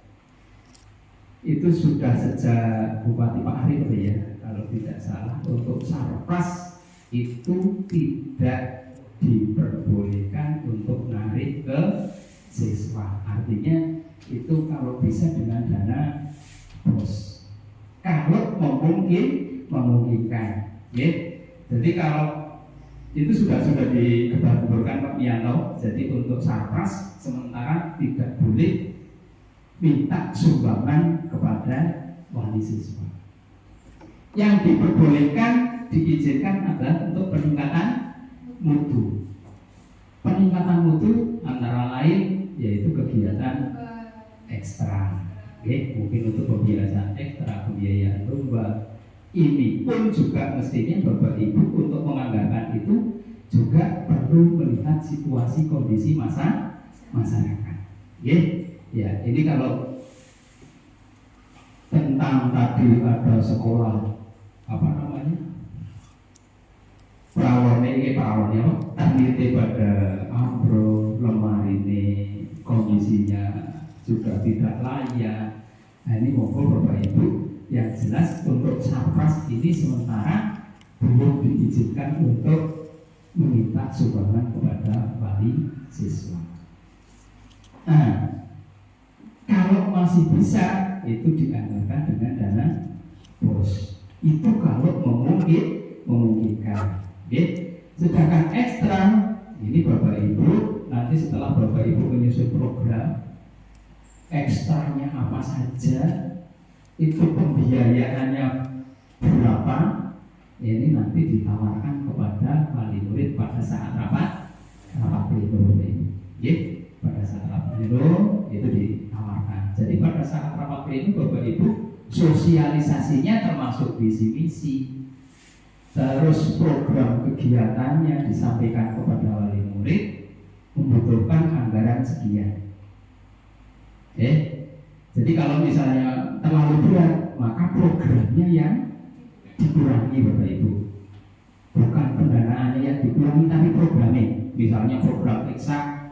Itu sudah sejak Bupati Pak Ari ya, kalau tidak salah untuk Sarpras itu tidak diperbolehkan untuk narik ke siswa. Artinya itu kalau bisa dengan dana bos. Kalau memungkinkan, ya. Jadi kalau itu sudah dikebar-kebarkan Pak Wianto. Jadi untuk Sarpras sementara tidak boleh minta sumbangan kepada wali siswa. Yang diperbolehkan, diizinkan adalah untuk peningkatan mutu. Peningkatan mutu antara lain yaitu kegiatan ekstra. Mungkin untuk pembiayaan ekstra, pembiayaan lomba. Ini pun juga mestinya Bapak Ibu untuk menganggarkan itu juga perlu melihat situasi kondisi masyarakat. Ya, ini kalau tentang tadi ada sekolah apa namanya prawane ternyata pada ambro lemari ini kondisinya juga tidak layak. Nah ini mohon Bapak Ibu yang jelas untuk Sarpras ini sementara belum diizinkan untuk meminta sumbangan kepada wali siswa. Nah, kalau masih bisa itu dianggarkan dengan dana bos. Itu kalau memungkinkan. Sedangkan ekstra ini Bapak Ibu nanti setelah Bapak Ibu menyusun program ekstranya apa saja, itu pembiayaannya berapa, ini nanti ditawarkan kepada wali murid pada saat rapat pleno ini. Pada saat rapat pleno itu ditawarkan. Jadi pada saat rapat pleno Bapak Ibu, sosialisasinya termasuk visi misi, terus program kegiatannya disampaikan kepada wali murid, membutuhkan anggaran sekian. Jadi kalau misalnya terlalu berat, maka programnya yang dikurangi Bapak Ibu. Bukan pendanaannya yang dikurangi, tapi programnya. Misalnya program ekstra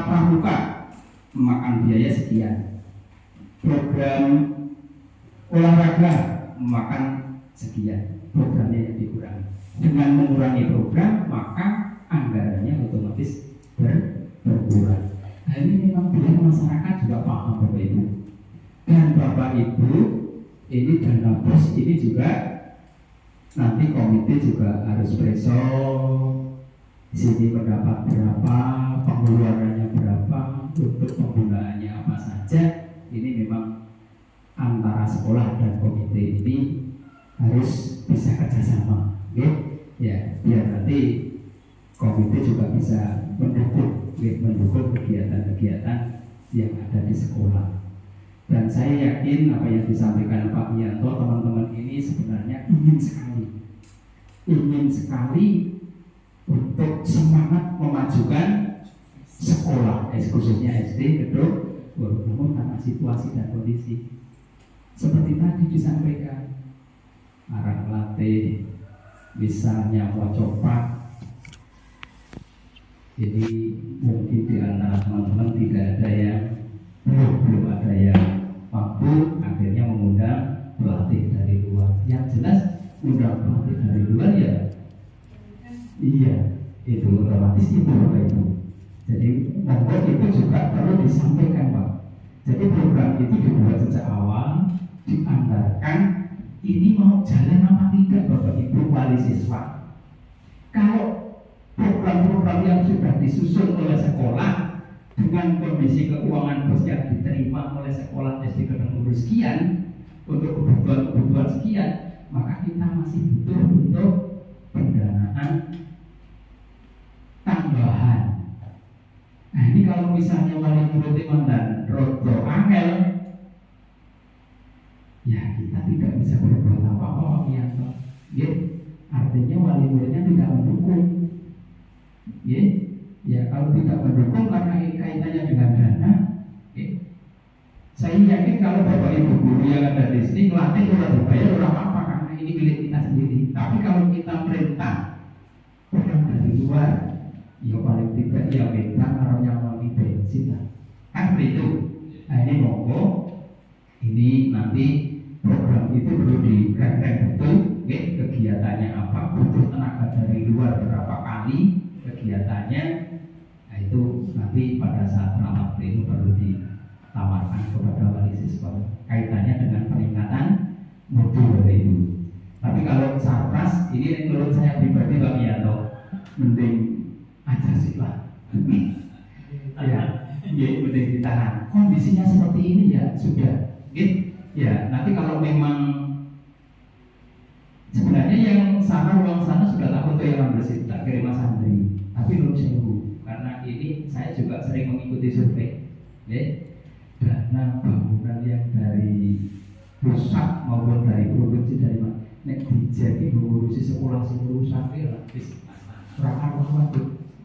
pramuka memakan biaya sekian, program olahraga memakan sekian, programnya yang dikurangi. Dengan mengurangi program, maka anggarannya otomatis berkurang. Nah, ini memang biar masyarakat juga paham Bapak Ibu. Dan Bapak Ibu, ini dana bos ini juga nanti komite juga harus besok di sini mendapat berapa, pengeluarannya berapa, untuk penggunaannya apa saja. Ini memang antara sekolah dan komite ini harus bisa kerjasama, ya, biar nanti komite juga bisa mendukung kegiatan-kegiatan yang ada di sekolah. Dan saya yakin apa yang disampaikan Pak Wianto, teman-teman ini sebenarnya ingin sekali untuk semangat memajukan sekolah, khususnya SD, gedung. Namun karena situasi dan kondisi seperti tadi disampaikan, arah pelatih misalnya mau coba, jadi mungkin di antara teman-teman tidak ada yang belum ada yang mampu, akhirnya mengundang pelatih dari luar. Yang jelas undang pelatih dari luar ya, iya, itu otomatis itu Bapak Ibu. Jadi membuat itu juga perlu disampaikan Pak. Jadi program itu dibuat sejak awal, dianggarkan, ini mau jalan apa tidak Bapak Ibu wali siswa. Kalau program-program yang sudah disusun oleh sekolah dengan kondisi keuangan bos yang diterima oleh sekolah SD Gedung sekian untuk kebutuhan sekian, maka kita masih butuh untuk pendanaan tambahan. Nah, ini kalau misalnya wali murid dan rodo angel, ya kita tidak bisa berbuat apa-apa ya. Artinya wali muridnya tidak mendukung. Ya kalau tidak mendukung karena ini kaitannya dengan dana, saya yakin kalau Bapak Ibu guru yang ada di sini melatih orang dibayar orang apa, karena ini milik kita sendiri. Tapi kalau kita perintah orang dari luar, ya paling tidak ya minta orang yang mau bensin lah, kan begitu. Nah ini monggo, ini nanti program itu perlu dikatakan betul, kegiatannya apa, butuh tenaga dari luar berapa kali kegiatannya. Nah itu nanti pada saat rapat itu perlu ditawarkan kepada wali siswa kaitannya dengan peningkatan mutu Bapak Ibu. Tapi kalau sarpras ini menurut saya pribadi Pak Wianto, mending aja sih lah. Ya, mending ditahan. Kondisinya seperti ini ya sudah. Ya, nanti kalau memang sebenarnya yang sana ruang sana sudah tak untuk yang bersih, tak kirim Mas Andri. Tapi belum sewu, karena ini saya juga sering mengikuti survei, dana bangunan yang dari pusat maupun dari provinsi dari mana, nek dijadi mengurusi sekolah rusak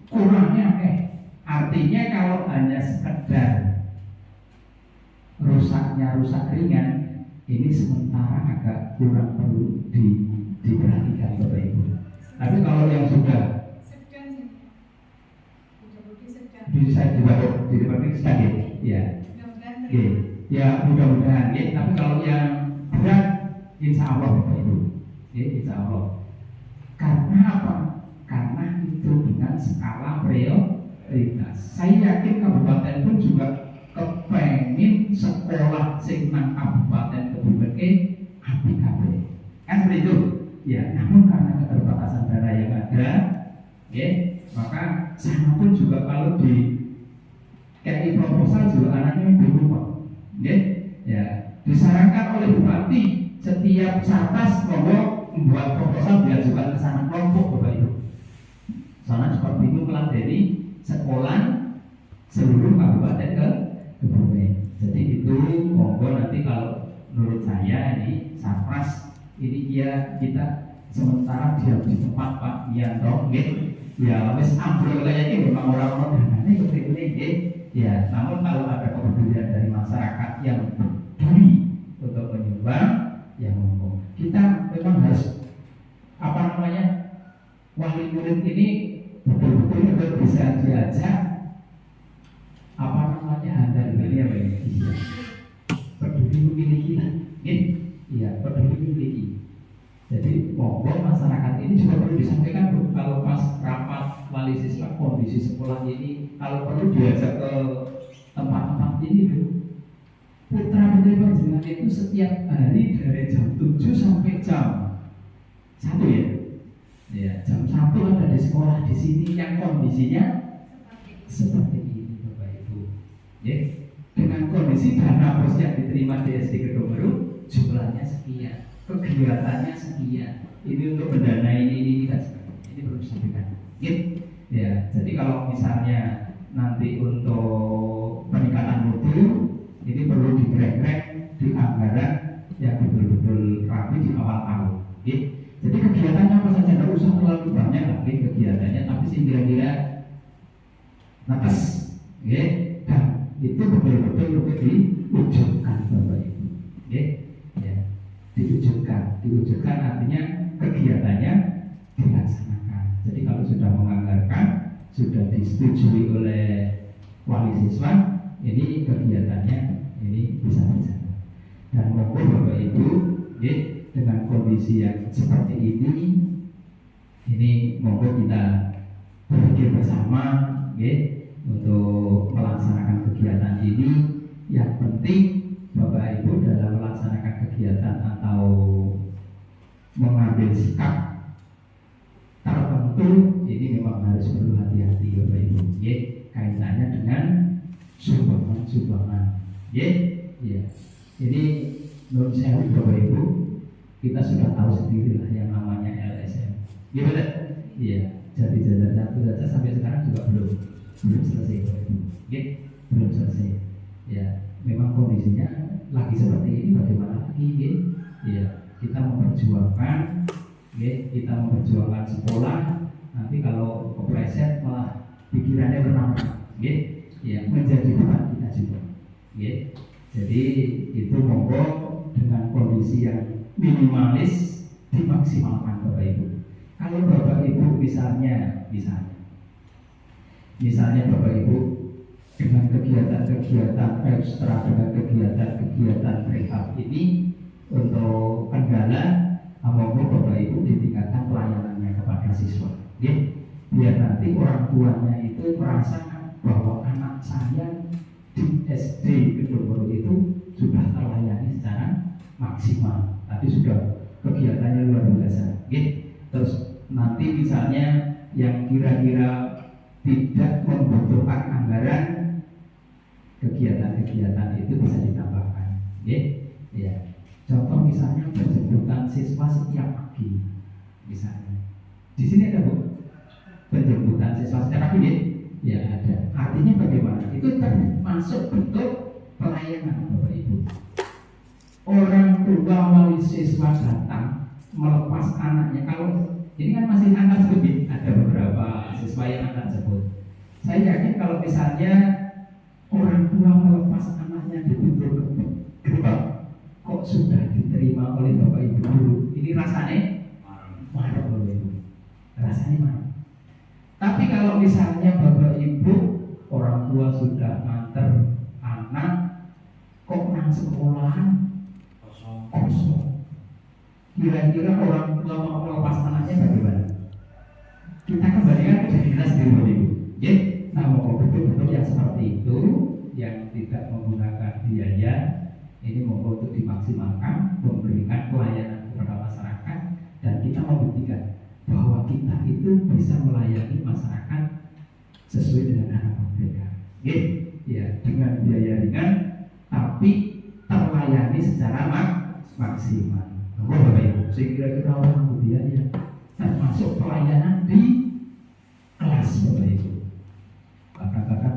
kurangnya artinya kalau hanya sekedar rusak ringan, ini sementara agak kurang perlu diperhatikan Bapak Ibu. Tapi kalau yang sudah bisa dibangun di depan sedang ya, ya mudah-mudahan ya. Tapi kalau yang berat, insya Allah Bapak Ibu, insya Allah. Karena apa? Karena itu dengan skala prioritas. Saya yakin kabupaten pun juga kepengen sekolah sing nang kabupaten Kebumen apik kabeh. Kan seperti itu. Ya, namun karena keterbatasan dana yang ada, maka sana pun juga kalau di kayak proposal juga anaknya bingung Pak. Ya, disarankan oleh Bupati setiap sarpas membuat proposal diajukan ke sana kelompok Bapak Ibu. Sana seperti itu meladeni sekolah seluruh kabupaten Kebumen. Jadi menurut saya ini Sarpras ini kita sementara diam di tempat Pak Yanto, ya wes ambrol kayak ini memang orang-orang dananya seperti ini, ya. Namun kalau ada kepedulian dari masyarakat yang peduli untuk menyumbang, ya monggo. Kita memang harus wali murid ini betul-betul bisa diajak anda ini apa ini? Peduli memiliki, iya peduli memiliki. Jadi monggo masyarakat ini juga perlu disampaikan Bu, kalau pas rapat wali siswa kondisi sekolah ini kalau perlu diajak ke tempat-tempat ini Bu. Putra putri panjenengan itu setiap hari dari jam 7 sampai jam 1 ya. Ya, jam 1 ada di sekolah di sini yang kondisinya seperti ini Bapak Ibu. Ya, dengan kondisi dana bos yang diterima di SD Gedung Baru jumlahnya sekian, kegiatannya sekian. Ini untuk mendanai ini dan sebagainya. Ini perlu disampaikan. Ya, jadi kalau misalnya nanti untuk peningkatan mutu ini perlu digrek-grek di anggaran yang betul-betul rapi di awal tahun. Jadi kegiatannya apa saja, tidak usah terlalu banyak lagi kegiatannya, tapi sih kira-kira napas, dan itu betul-betul untuk diwujudkan Bapak Ibu, ya, diwujudkan artinya kegiatannya dilaksanakan. Jadi kalau sudah menganggarkan, sudah disetujui oleh wali siswa, ini kegiatannya ini bisa berjalan. Dan monggo Bapak Ibu, dengan kondisi yang seperti ini monggo kita berpikir bersama, untuk melaksanakan kegiatan ini. Yang penting Bapak Ibu dalam melaksanakan kegiatan atau mengambil sikap tertentu ini memang harus perlu hati-hati Bapak Ibu, kaitannya dengan sumbangan, ya. Ini menurut saya Bapak Ibu, kita sudah tahu sendiri lah yang namanya LSM, betul? Iya. Jadi jajar satu saja sampai sekarang juga belum selesai Bapak Ibu, belum selesai. Ya, memang kondisinya lagi seperti ini, bagaimana lagi, ya. Kita memperjuangkan, kita sekolah. Nanti kalau kepleset malah pikirannya bernambah, ya, menjadi beban kita juga, Jadi itu monggo dengan kondisi yang minimalis dimaksimalkan Bapak Ibu. Kalau Bapak Ibu misalnya Bapak Ibu dengan kegiatan-kegiatan ekstra, dengan kegiatan rehab ini untuk kendala, monggo Bapak Ibu ditingkatkan pelayanannya kepada siswa, biar nanti orang tuanya itu merasakan bahwa anak saya di SD Gedung Baru itu sudah terlayani secara maksimal. Tadi sudah kegiatannya luar biasa. Terus nanti misalnya yang kira-kira tidak membutuhkan anggaran, kegiatan-kegiatan itu bisa ditambahkan. Ya. Contoh misalnya penjemputan siswa setiap pagi, misalnya. Di sini ada Bu, penjemputan siswa setiap pagi, ya ada. Artinya bagaimana? Itu termasuk bentuk pelayanan Bapak Ibu. Orang tua wali siswa datang melepas anaknya. Kalau ini kan masih antar sebut, ada beberapa siswa yang antar sebut. Saya yakin kalau misalnya orang tua melepas anaknya di pintu gerbang, kok sudah diterima oleh Bapak Ibu guru, ini rasanya marah Bapak Ibu, rasanya marah. Tapi kalau misalnya Bapak Ibu orang tua sudah nganter anak, kok nang sekolahan kosong, kira-kira orang tua mau melepas anaknya bagaimana? Kita kembalikan ke diri kita sendiri Bapak Ibu, nah mau betul-betul yang seperti itu, yang tidak menggunakan biaya, ini mau untuk dimaksimalkan, memberikan pelayanan kepada masyarakat, dan kita membuktikan bahwa kita itu bisa melayani masyarakat sesuai dengan harapan mereka, ya, dengan biaya ringan tapi terlayani secara maksimal. Bapak Ibu, saya kira-kira orang biaya termasuk pelayanan di kelas Bapak Ibu. Kadang-kadang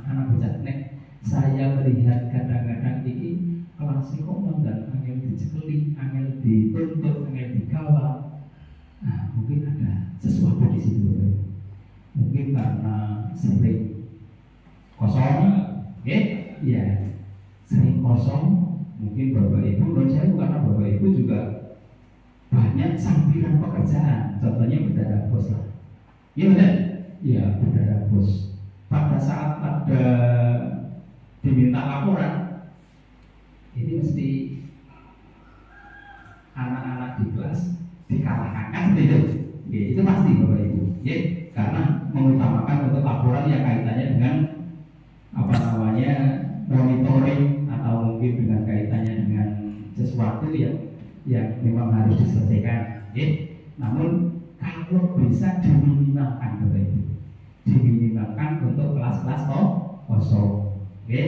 anak bocah nek, saya melihat kadang-kadang ini kelas evaluasi kok dan angel dicekeli, angel dituntut, angel dikawal. Nah, mungkin ada sesuatu di situ. Mungkin karena sering kosong, ya, sering kosong. Mungkin Bapak Ibu, menurut saya karena Bapak Ibu juga banyak sampiran pekerjaan. Contohnya bendara bos lah. Iya benar? Iya, bendara bos. Pada saat ada diminta laporan, ini mesti anak-anak di kelas dikalahkan, kan seperti itu. Ya, itu pasti Bapak Ibu. Ya, karena mengutamakan untuk laporan yang kaitannya dengan monitoring atau mungkin dengan kaitannya dengan sesuatu yang memang harus diselesaikan. Ya. Namun kalau bisa diminimalkan Bapak Ibu, diminimalkan untuk kelas-kelas kosong. Oke,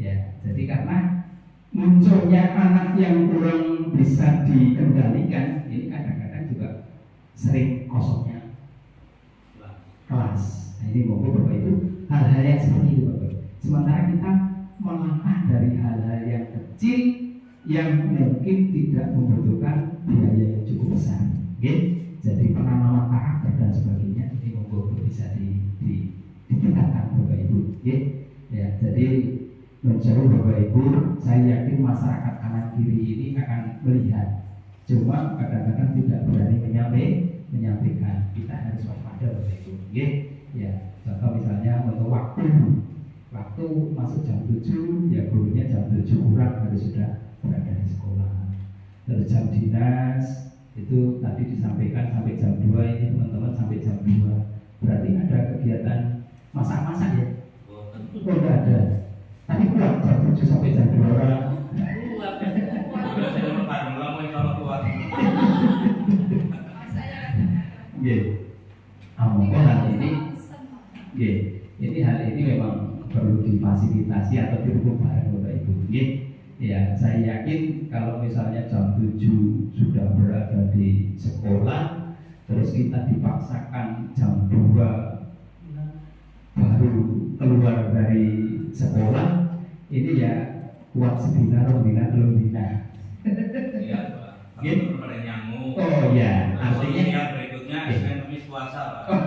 ya. Jadi karena munculnya anak yang kurang bisa dikendalikan, ini kadang-kadang juga sering kosongnya kelas. Nah, ini monggo Bapak Ibu, hal-hal yang seperti itu Bapak Ibu. Sementara kita melangkah dari hal-hal yang kecil yang mungkin tidak membutuhkan biaya yang cukup besar. Oke, jadi penanaman karakter dan sebagainya ini monggo bisa ditingkatkan Bapak Ibu. Oke. Ya, jadi menjauh Bapak Ibu, saya yakin masyarakat kanan kiri ini akan melihat, cuma kadang-kadang tidak berani menyampaikan. Kita harus waspada Bapak Ibu. Ya, contoh misalnya untuk waktu masuk jam 7, ya gurunya jam 7 kurang harus sudah berada di sekolah. Terus jam dinas itu tadi disampaikan sampai jam 2, ini teman-teman sampai jam 2. Berarti ada kegiatan masak-masak ya? Oh, enggak ada. Tapi kurang jam 7 sampai jam 2 orang. Ini hal ini memang perlu difasilitasi atau didukung bareng Bapak Ibu. Ya, saya yakin kalau misalnya jam 7 sudah berada di sekolah, terus kita dipaksakan jam 2 baru keluar dari sekolah, ini ya kuat sebina rombina belum bina. Iya, Pak. Belum pada nyamuk. Oh ya, artinya yang berikutnya ekonomi swasta, Pak.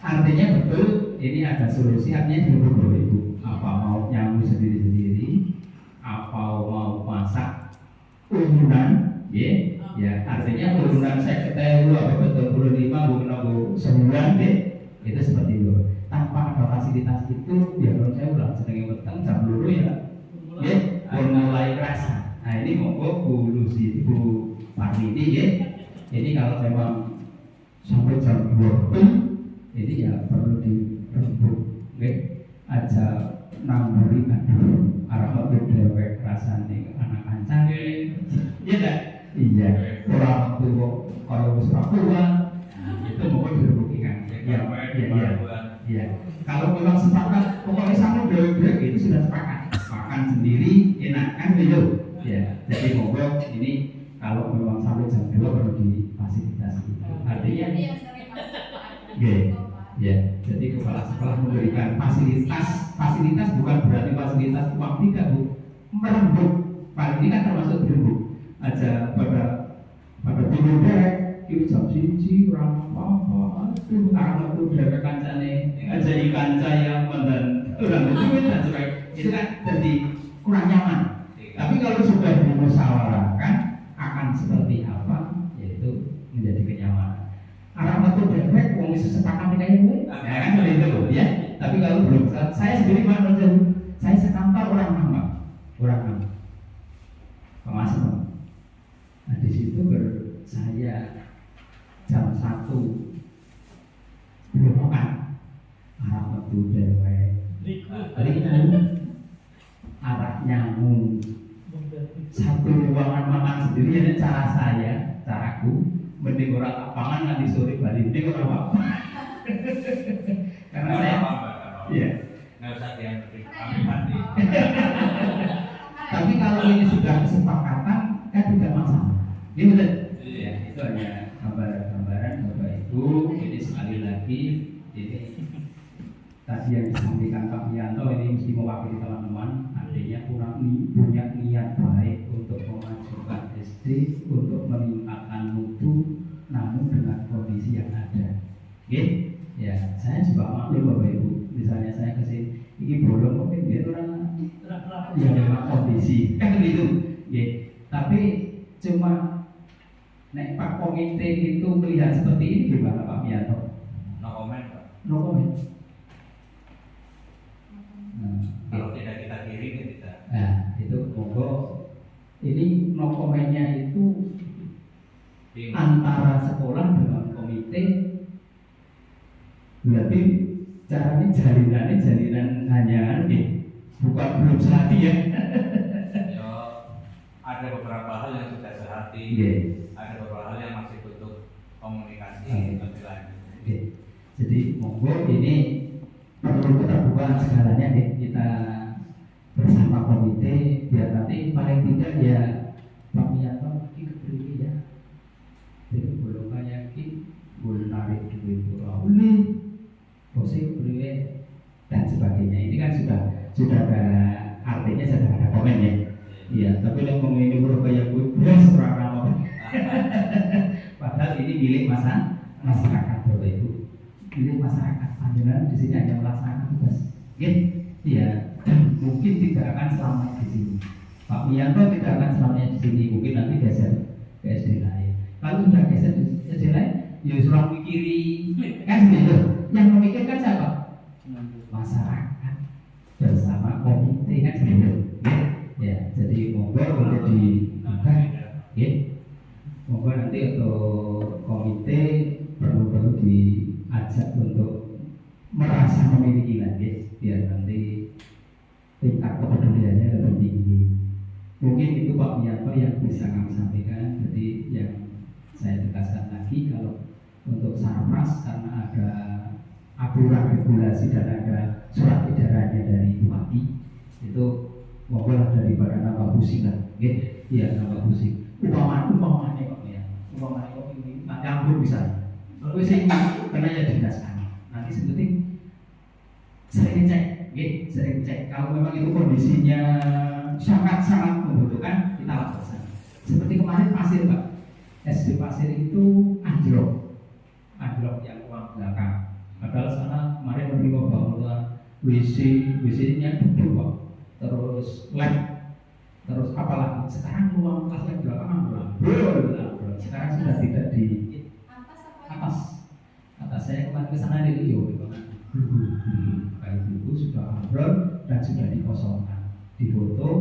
Artinya betul, ini ada solusi. Artinya dulu Bapak Ibu, apa mau nyamuk sendiri-sendiri, apa mau masak urunan, ya artinya urunan saya ketahui apa betul 25 bukan 9, itu seperti itu. Tanpa ada fasilitas itu, ya menurut saya ulang sedang petang jam dulu ya, mulai kerasa. Nah ini monggo Bu Lucy, Bu Parmini, ini kalau memang sampai jam 20, ini ya perlu dirembuk, aja namburi aduh arahatu dewek rasane anak kancan, iya tak? Iya, orang tua kalau wis kuat, itu monggo dirembukikan. Ya. Kalau memang sepakat, pokoknya sama dewek itu sudah sepakat, makan sendiri enak kan gitu. Ya, jadi monggo ini kalau memang sampai jam 2 perlu difasilitasi. Artinya ya, jadi kepala sekolah memberikan fasilitas bukan berarti fasilitas uang tidak Bu, merembuk. Paling ini kan termasuk berembuk. Aja pada tidur dek, itu jam siji orang apa, itu karena itu dek kancane, aja ikan caya dan orang itu dan sebagainya. Itu kan jadi kurang nyaman. Tapi kalau sudah dimusyawarahkan akan seperti apa, yaitu menjadi kenyamanan. Arah betul dewek, wong wis sepakat kayak gue, ya kan seperti itu ya. Tapi kalau belum, saya sendiri mana saya sekantor orang nama, pengawas. Nah di situ saya jam 1 belum makan, arah betul dewek, arah nyamuk, satu ruangan makan sendiri ada caraku. Mending orang lapangan nanti sore balik, mending orang apa? Karena saya, iya. Nggak usah diantri, mati. Tapi kalau ini sudah kesepakatan, kan tidak masalah. Ini betul. Iya, itu hanya gambaran Bapak Ibu. Jadi sekali lagi, ini tadi yang disampaikan Pak Mianto ini mesti mewakili teman-teman, artinya kurang punya niat baik untuk memajukan SD, untuk meningkatkan mutu, namun dengan kondisi yang ada. Oke? Ya, saya juga maklum Bapak Ibu. Misalnya saya kesini, ini bolong mungkin biar orang ya memang kondisi kan gitu. Oke? Tapi cuma nek Pak Komite itu melihat seperti ini gimana Pak Mianto? No comment, Pak. No comment. Kalau tidak kita kirim ya tidak. Nah, itu monggo. Ini no komennya itu antara sekolah dengan komite. Berarti caranya jalinan hanya bukan belum sehati ya. Ya, ada beberapa hal yang sudah sehati. Yeah. Ada beberapa hal yang masih butuh komunikasi lebih lanjut. Okay. Jadi monggo ini perlu keterbukaan segalanya deh, kita bersama komite biar nanti paling tidak ya Pak Mianto ini keberi ya. Jadi belum kayak ini boleh narik duit boleh, posisi keberi dan sebagainya. Ini kan sudah ada artinya, sudah ada komen ya. Iya, tapi yang ngomongin ini kayak gue serang padahal ini milik masyarakat Bapak Ibu, milik masyarakat. Panjenengan di sini hanya melaksanakan tugas. Iya, mungkin tidak akan selamanya di sini. Pak Mianto tidak akan selamanya di sini. Mungkin nanti geser ke SD lain. Kalau sudah geser ke SD lain, ya suruh mikiri kan gitu. Yang memikirkan siapa? Masyarakat bersama komite kan gitu. Ya, jadi monggo untuk dibuka. Monggo nanti untuk komite perlu diajak untuk merasa memiliki lagi, biar nanti tingkat kepeduliannya lebih tinggi. Mungkin itu Pak Mianto yang bisa kami sampaikan. Jadi yang saya tegaskan lagi, kalau untuk Sarmas karena ada aturan regulasi dan ada surat edarannya dari Bupati, itu monggo lah daripada nama pusing lah, iya nama pusing. Umpamanya Pak ya, umpamanya kok ini nanti ambil bisa. Pusing karena ya dinas kami. Nanti seperti sering cek. Kalau memang itu kondisinya sangat membutuhkan, kita lakukan. Seperti kemarin Pasir Pak, SD Pasir itu anjlok yang ruang belakang. Padahal sana kemarin menerima bangunan WC-nya betul Pak. Terus lab, terus apalagi sekarang ruang kelas yang belakang ambrol. Sekarang sudah tidak di atas. Saya kemarin ke sana di Rio, kayak dulu sudah ambrol dan sudah dikosongkan. Difoto,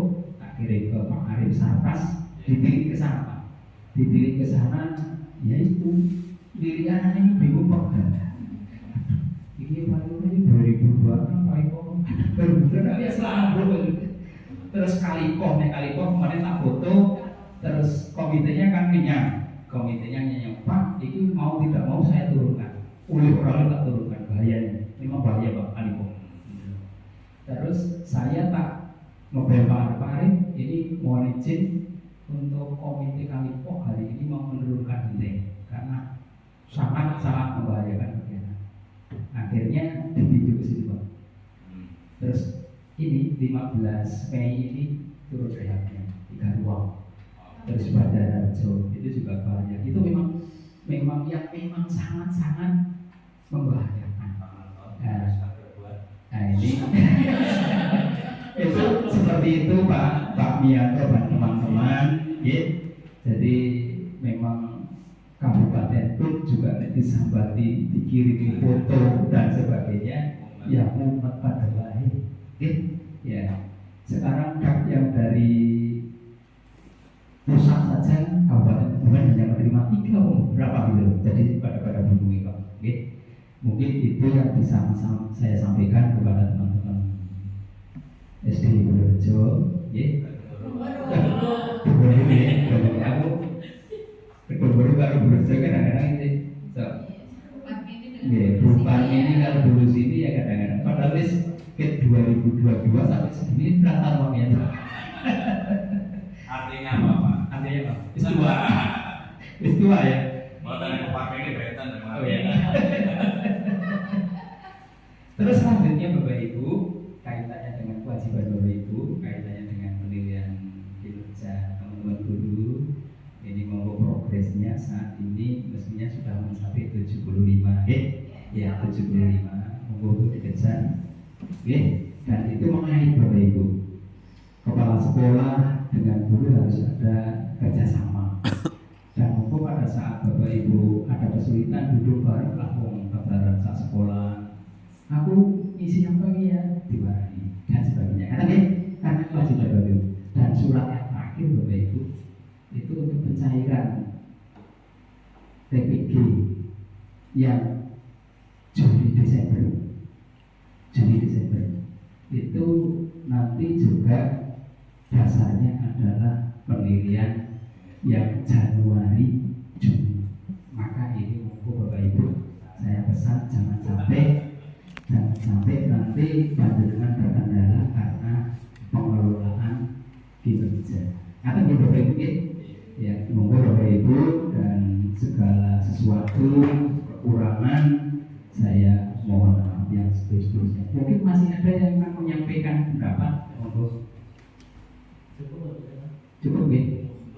tak kirim ke Pak Arif Sarkas, dipilih ke sana Pak. Dipilih ke sana, yaitu pilihan ini bingung Pak. Ini baru ini 2002 Pak Iko, benar-benar dia selalu. Terus Kalipom kemarin tak foto, terus komitenya kan minyak. Komitenya nyanyi Pak, itu mau tidak mau saya turunkan. Oleh orang tak turunkan, bahayanya. Memang bahaya Pak Kalipom. Terus saya tak ngebel Pak Arif, ini mohon izin untuk komite Kalipom hari ini mau menurunkan dinding karena sangat membahayakan kegiatan. Akhirnya ditinjau ke sini Pak. Terus ini 15 Mei ini turun rehabnya 3 ruang. Terus Bandara Rejo itu juga bahaya. Itu memang sangat membahayakan. Nah ini itu seperti itu Pak Mianto dan teman-teman. Jadi memang Kabupaten pun juga disambati, dikirimi foto dan sebagainya. Ya umat pada lahir. Ya sekarang yang dari pusat saja Kabupaten Kebumen hanya menerima 3 berapa gitu. Jadi pada hubungi Pak. Mungkin itu yang bisa saya sampaikan kepada teman-teman SD Purworejo. Baru Purworejo kadang-kadang ini. Bukan ini kalau dulu sini ya kadang-kadang. Padahal ke 2022 sampai segini berapa uangnya? Artinya apa Pak? Artinya apa? Istiwa ya. Mau dari Pak ini betan. Oh ya. Terus selanjutnya Bapak Ibu, kaitannya dengan kewajiban Bapak Ibu, kaitannya dengan penilaian kinerja teman-teman guru. Ini monggo progresnya saat ini mestinya sudah mencapai 75, ya 75. Monggo dikejar, dan itu mengait Bapak Ibu. Kepala sekolah dengan guru harus ada kerjasama. Dan monggo pada saat Bapak Ibu ada kesulitan duduk bareng lah wong kabaran saat sekolah. Aku isi apa ya diwarai dan sebagainya. Karena kewajiban Bapak Ibu. Dan surat yang terakhir Bapak Ibu itu untuk pencairan TPG yang Juli Desember itu nanti juga dasarnya adalah penilaian yang Januari Juni. Maka ini monggo Bapak Ibu saya pesan jangan sampai nanti panjenengan terkendala karena pengelolaan kinerja. Atau di Bapak Ibu ya, monggo Bapak Ibu, dan segala sesuatu kekurangan saya mohon maaf yang seterusnya. Mungkin masih ada yang akan menyampaikan pendapat, monggo. Cukup ya?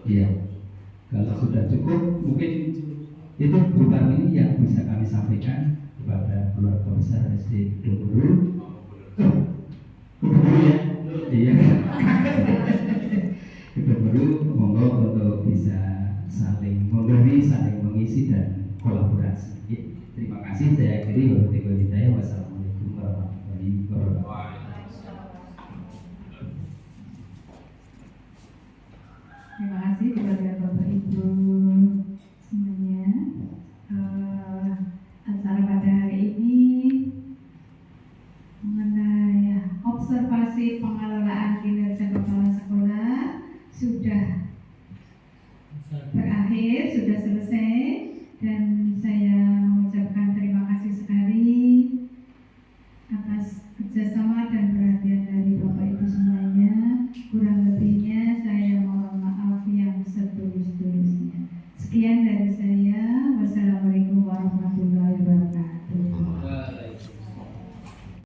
Iya. Kalau sudah cukup, mungkin itu bukan ini yang bisa kami sampaikan kepada keluarga besar SD Kedunguru. Kedunguru ya? Iya. Kedunguru, monggo untuk bisa saling memberi, saling mengisi dan kolaborasi. Terima kasih. Saya akhiri. Wassalamualaikum warahmatullahi wabarakatuh. Terima kasih kepada Bapak Ibu semuanya. Acara pada hari ini mengenai observasi pengelolaan kinerja kepala sekolah sudah berakhir, sudah selesai, dan saya mengucapkan terima kasih sekali atas kerjasama dan perhatian